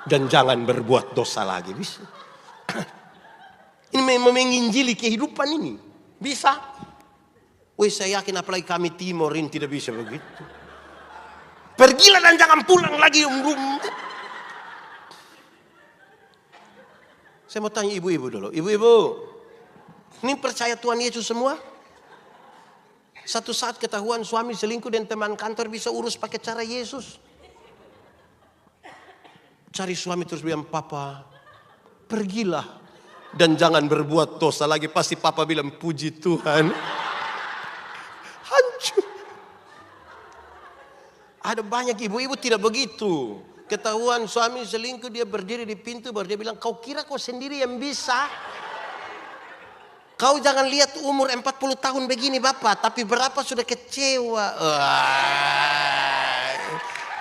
dan jangan berbuat dosa lagi. Bisa. Ini memang menginjili kehidupan ini. Bisa. Wih, saya yakin apalagi kami Timur ini tidak bisa begitu. Pergilah dan jangan pulang lagi. Saya mau tanya ibu-ibu dulu. Ibu-ibu, ini percaya Tuhan Yesus semua? Satu saat ketahuan suami selingkuh dan teman kantor bisa urus pakai cara Yesus. Cari suami terus bilang, papa pergilah dan jangan berbuat dosa lagi. Pasti papa bilang, puji Tuhan. Hancur. Ada banyak ibu-ibu tidak begitu. Ketahuan suami selingkuh, dia berdiri di pintu baru dia bilang, kau kira kau sendiri yang bisa? Kau jangan lihat umur 40 tahun begini Bapak, tapi berapa sudah kecewa.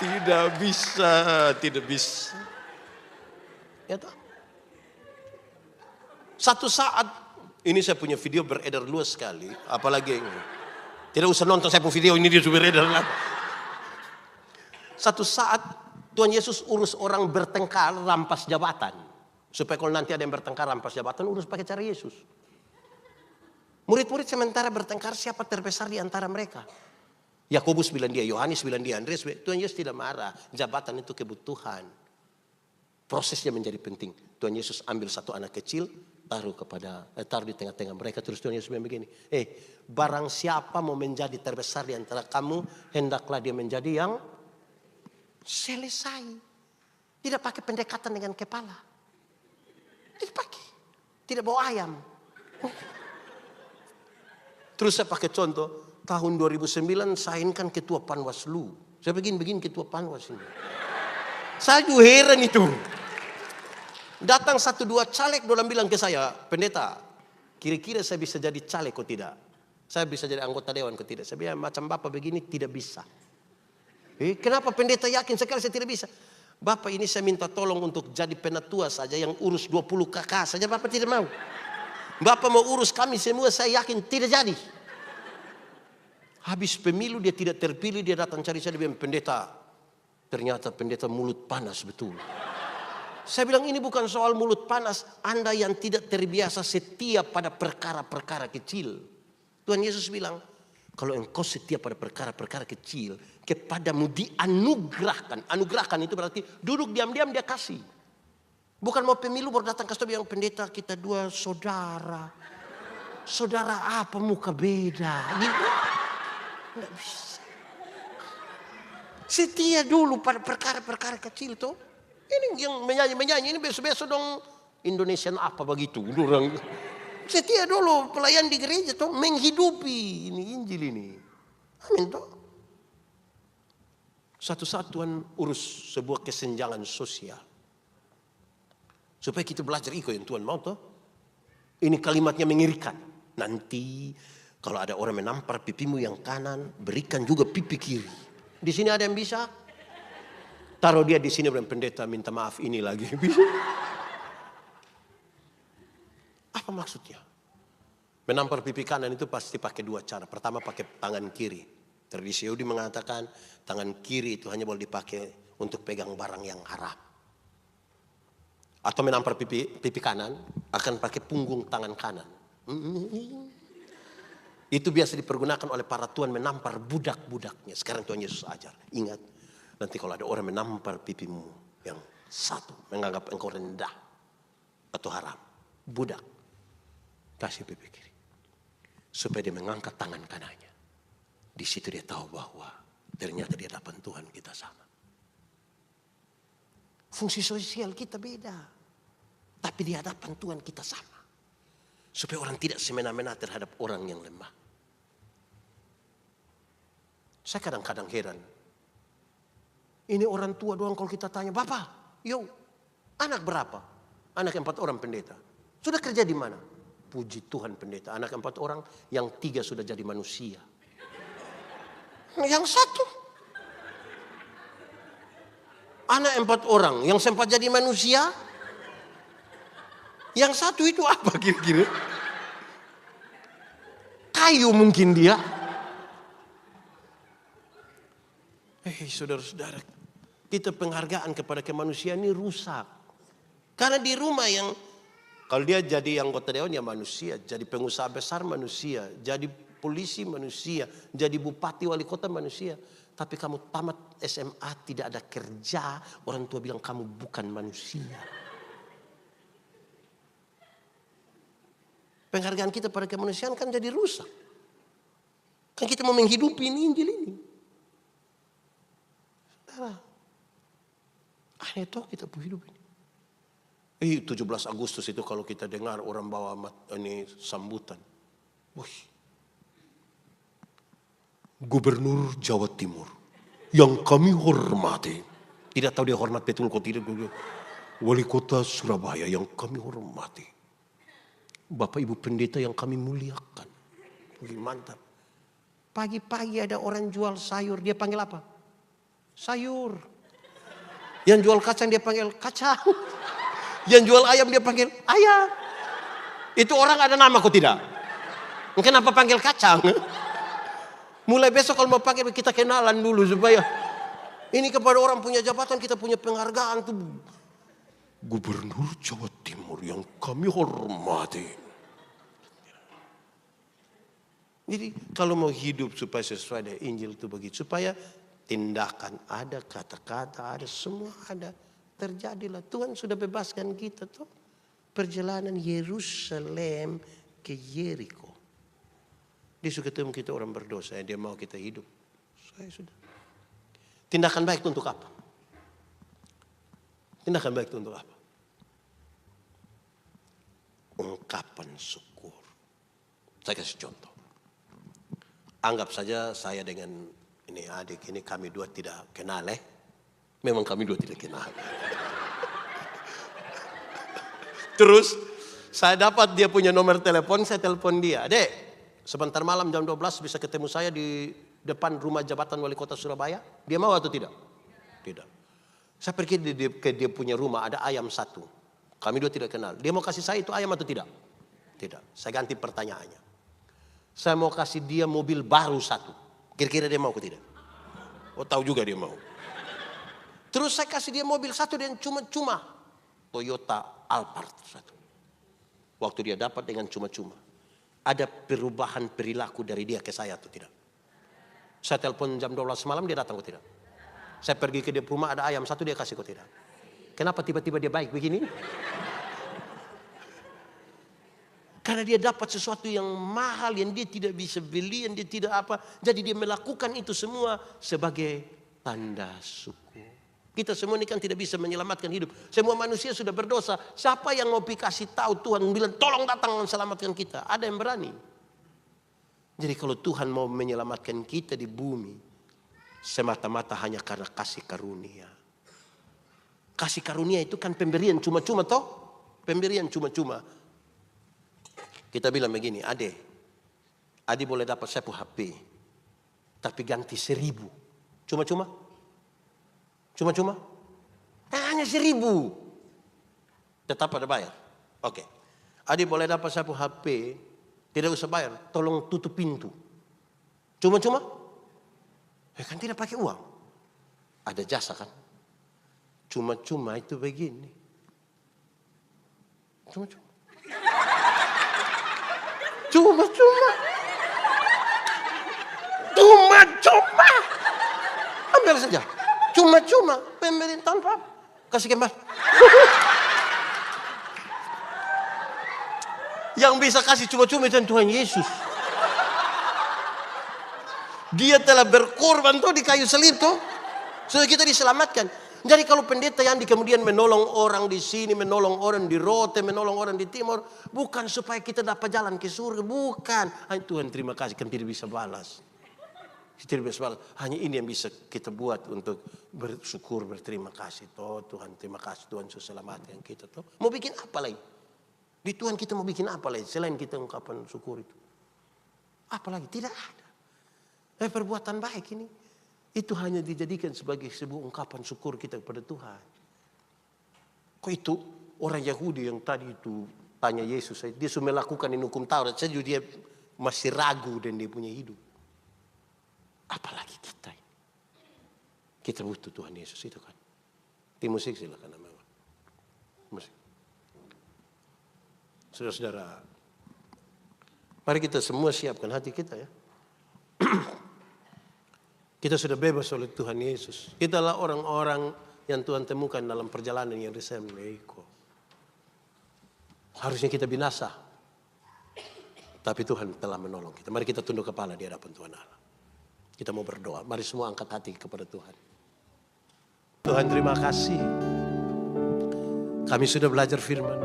Tidak bisa, tidak bisa. Ya toh? Satu saat, ini saya punya video beredar luas sekali, apalagi ini. Tidak usah nonton saya punya video, ini dia sudah beredar lagi. Satu saat Tuhan Yesus urus orang bertengkar rampas jabatan. Supaya kalau nanti ada yang bertengkar rampas jabatan, urus pakai cara Yesus. Murid-murid sementara bertengkar siapa terbesar di antara mereka. Yakobus bilang dia, Yohanes bilang dia, Andreas. Tuhan Yesus tidak marah. Jabatan itu kebutuhan. Prosesnya menjadi penting. Tuhan Yesus ambil satu anak kecil, taruh di tengah-tengah mereka. Terus Tuhan Yesus bilang begini, barang siapa mau menjadi terbesar di antara kamu, hendaklah dia menjadi yang selesai. Tidak pakai pendekatan dengan kepala. Tidak pakai. Tidak bawa ayam. Terus saya pakai contoh, tahun 2009 saya ini kan ketua Panwaslu. Saya begini ketua Panwas ini. Saya juga heran itu. Datang 1-2 caleg, orang bilang ke saya, pendeta, kira-kira saya bisa jadi caleg atau tidak? Saya bisa jadi anggota dewan atau tidak? Saya bilang, macam Bapak begini tidak bisa. Kenapa pendeta yakin sekali saya tidak bisa? Bapak ini saya minta tolong untuk jadi penatua saja yang urus 20 kakak saja Bapak tidak mau. Bapak mau urus kami semua saya yakin tidak jadi. Habis pemilu dia tidak terpilih, dia datang cari saya, dia bilang, pendeta. Ternyata pendeta mulut panas betul. Saya bilang ini bukan soal mulut panas. Anda yang tidak terbiasa setia pada perkara-perkara kecil. Tuhan Yesus bilang, kalau engkau setia pada perkara-perkara kecil, kepadamu dianugerahkan. Anugerahkan itu berarti duduk diam-diam dia kasih. Bukan mau pemilu baru datang kasih bilang, pendeta kita 2 saudara. Saudara apa muka beda. Nggak bisa. Setia dulu pada perkara-perkara kecil tuh. Ini yang menyanyi-menyanyi ini besok-besok dong Indonesian apa begitu. Orang setia dulu pelayan di gereja tuh menghidupi ini Injil ini. Amin toh. Satu-satuan urus sebuah kesenjangan sosial. Supaya kita belajar ikut yang Tuhan mau toh. Ini kalimatnya mengerikan. Nanti kalau ada orang menampar pipimu yang kanan, berikan juga pipi kiri. Di sini ada yang bisa? Taruh dia di sini bilang, pendeta minta maaf ini lagi. Bisa? Apa maksudnya? Menampar pipi kanan itu pasti pakai 2 cara. Pertama pakai tangan kiri. Tradisi Yahudi mengatakan tangan kiri itu hanya boleh dipakai untuk pegang barang yang haram. Atau menampar pipi kanan akan pakai punggung tangan kanan. Itu biasa dipergunakan oleh para tuan menampar budak-budaknya. Sekarang Tuhan Yesus ajar. Ingat, nanti kalau ada orang menampar pipimu yang satu, menganggap engkau rendah atau haram, budak, kasih pipi kiri. Supaya dia mengangkat tangan kanannya. Di situ dia tahu bahwa ternyata di hadapan Tuhan kita sama. Fungsi sosial kita beda. Tapi di hadapan Tuhan kita sama. Supaya orang tidak semena-mena terhadap orang yang lemah. Saya kadang-kadang heran. Ini orang tua doang kalau kita tanya, Bapak, anak berapa? Anak 4 orang pendeta. Sudah kerja di mana? Puji Tuhan pendeta, anak 4 orang, yang 3 sudah jadi manusia. Yang 1. Anak 4 orang, yang sempat jadi manusia. Yang 1 itu apa kira-kira? Kayu mungkin dia. Saudara-saudara, kita penghargaan kepada kemanusiaan ini rusak. Karena di rumah yang, kalau dia jadi anggota dewan ya manusia, jadi pengusaha besar manusia, jadi polisi manusia, jadi bupati wali kota manusia. Tapi kamu tamat SMA tidak ada kerja, orang tua bilang kamu bukan manusia. Penghargaan kita pada kemanusiaan kan jadi rusak. Kan kita mau menghidupi ini Injil ini. Aneh toh kita hidup ini. 17 Agustus itu kalau kita dengar orang bawa ini sambutan. Gubernur Jawa Timur yang kami hormati. Tidak tahu dia hormat betul kok tidak. Wali kota Surabaya yang kami hormati. Bapak Ibu pendeta yang kami muliakan. Mantap. Pagi-pagi ada orang jual sayur, dia panggil apa? Sayur. Yang jual kacang dia panggil kacang. Yang jual ayam dia panggil ayam. Itu orang ada nama kok tidak? Kenapa panggil kacang? Mulai besok kalau mau panggil kita kenalan dulu supaya Ini kepada orang punya jabatan, kita punya penghargaan tuh. Gubernur Jawa Timur yang kami hormati. Jadi kalau mau hidup supaya sesuai dengan Injil itu begitu. Supaya tindakan ada, kata-kata ada, semua ada. Terjadilah. Tuhan sudah bebaskan kita tuh. Perjalanan Yerusalem ke Yeriko. Dia suka ketemu kita orang berdosa. Dia mau kita hidup. Saya sudah. Tindakan baik itu untuk apa? Tindakan baik itu untuk apa? Ungkapan syukur. Saya kasih contoh. Anggap saja saya dengan ini adik ini kami dua tidak kenal Memang kami dua tidak kenal. Terus saya dapat dia punya nomor telepon, saya telepon dia. Dek, sebentar malam jam 12 bisa ketemu saya di depan rumah jabatan wali kota Surabaya. Dia mau atau tidak? Tidak. Saya pergi ke dia punya rumah, ada ayam satu. Kami dua tidak kenal. Dia mau kasih saya itu ayam atau tidak? Tidak. Saya ganti pertanyaannya. Saya mau kasih dia mobil baru satu. Kira-kira dia mau atau tidak? Oh, tahu juga dia mau. Terus saya kasih dia mobil satu dan cuma-cuma. Toyota Alphard satu. Waktu dia dapat dengan cuma-cuma. Ada perubahan perilaku dari dia ke saya atau tidak? Saya telepon jam 12 malam dia datang atau tidak? Saya pergi ke dia rumah ada ayam satu dia kasih atau tidak? Kenapa tiba-tiba dia baik begini? Karena dia dapat sesuatu yang mahal yang dia tidak bisa beli, yang dia tidak apa. Jadi dia melakukan itu semua sebagai tanda syukur. Kita semua ini kan tidak bisa menyelamatkan hidup. Semua manusia sudah berdosa. Siapa yang mau kasih tahu Tuhan bilang tolong datang selamatkan kita? Ada yang berani. Jadi kalau Tuhan mau menyelamatkan kita di bumi, semata-mata hanya karena kasih karunia. Kasih karunia itu kan pemberian cuma-cuma toh? Pemberian cuma-cuma. Kita bilang begini, Ade boleh dapat 1 HP, tapi ganti 1.000. Cuma-cuma? Cuma-cuma? Hanya 1.000. Tetap ada bayar. Oke. Ade boleh dapat 1 HP, tidak usah bayar, tolong tutup pintu. Cuma-cuma? Kan tidak pakai uang. Ada jasa kan? Cuma-cuma itu begini. Cuma-cuma. Cuma-cuma. Cuma-cuma. Ambil saja. Cuma-cuma. Pemberian tanpa. Kasih kembali. Yang bisa kasih cuma-cuma itu Tuhan Yesus. Dia telah berkorban tuh di kayu salib tuh. Supaya kita diselamatkan. Jadi kalau pendeta yang kemudian menolong orang di sini, menolong orang di Rote, menolong orang di Timur. Bukan supaya kita dapat jalan ke surga. Bukan. Hanya Tuhan terima kasih kan tidak bisa balas. Tidak bisa balas. Hanya ini yang bisa kita buat untuk bersyukur, berterima kasih. Tuh Tuhan terima kasih Tuhan sudah selamatkan kita. Tuh. Mau bikin apa lagi? Di Tuhan kita mau bikin apa lagi? Selain kita ungkapan syukur itu. Apalagi tidak ada. Perbuatan baik ini. Itu hanya dijadikan sebagai sebuah ungkapan syukur kita kepada Tuhan. Kok itu orang Yahudi yang tadi itu tanya Yesus. Dia sudah melakukan ini hukum Taurat. Saja dia masih ragu dan dia punya hidup. Apalagi kita ini. Kita butuh Tuhan Yesus itu kan. Tim musik silakan nama. Musik. Saudara-saudara, mari kita semua siapkan hati kita ya. Kita sudah bebas oleh Tuhan Yesus. Kita adalah orang-orang yang Tuhan temukan dalam perjalanan Yerusalem Yeriko. Harusnya kita binasa. Tapi Tuhan telah menolong kita. Mari kita tunduk kepala di hadapan Tuhan Allah. Kita mau berdoa. Mari semua angkat hati kepada Tuhan. Tuhan terima kasih. Kami sudah belajar firman.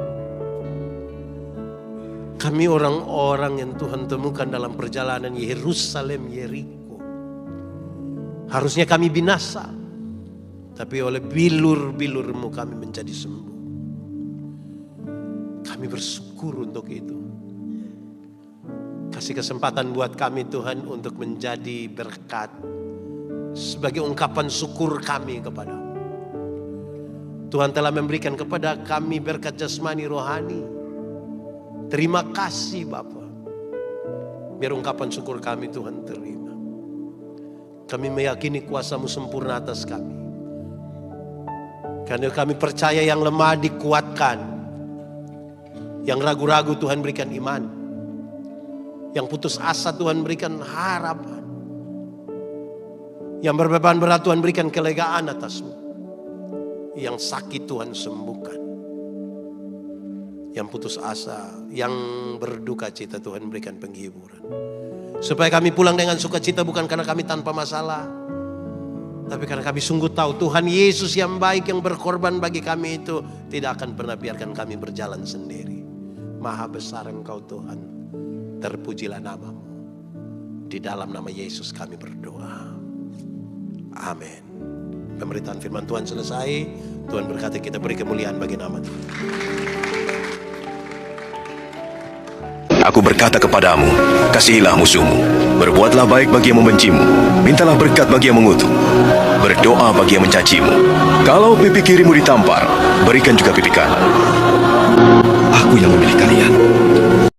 Kami orang-orang yang Tuhan temukan dalam perjalanan Yerusalem Yeriko. Harusnya kami binasa. Tapi oleh bilur-bilur-Mu kami menjadi sembuh. Kami bersyukur untuk itu. Kasih kesempatan buat kami Tuhan untuk menjadi berkat. Sebagai ungkapan syukur kami kepada-Mu. Tuhan telah memberikan kepada kami berkat jasmani rohani. Terima kasih Bapa. Biar ungkapan syukur kami Tuhan terima. Kami meyakini kuasa-Mu sempurna atas kami. Karena kami percaya yang lemah dikuatkan. Yang ragu-ragu Tuhan berikan iman. Yang putus asa Tuhan berikan harapan. Yang berbeban berat Tuhan berikan kelegaan atas-Mu. Yang sakit Tuhan sembuhkan. Yang putus asa, yang berduka cita Tuhan berikan penghiburan. Supaya kami pulang dengan sukacita bukan karena kami tanpa masalah. Tapi karena kami sungguh tahu Tuhan Yesus yang baik yang berkorban bagi kami itu tidak akan pernah biarkan kami berjalan sendiri. Maha besar Engkau Tuhan. Terpujilah nama-Mu. Di dalam nama Yesus kami berdoa. Amin. Pemberitaan firman Tuhan selesai. Tuhan berkata kita beri kemuliaan bagi nama Tuhan. Aku berkata kepadamu, kasihilah musuhmu, berbuatlah baik bagi yang membencimu, mintalah berkat bagi yang mengutuk, berdoa bagi yang mencacimu. Kalau pipi kirimu ditampar, berikan juga pipi kanan. Aku yang memilih kalian.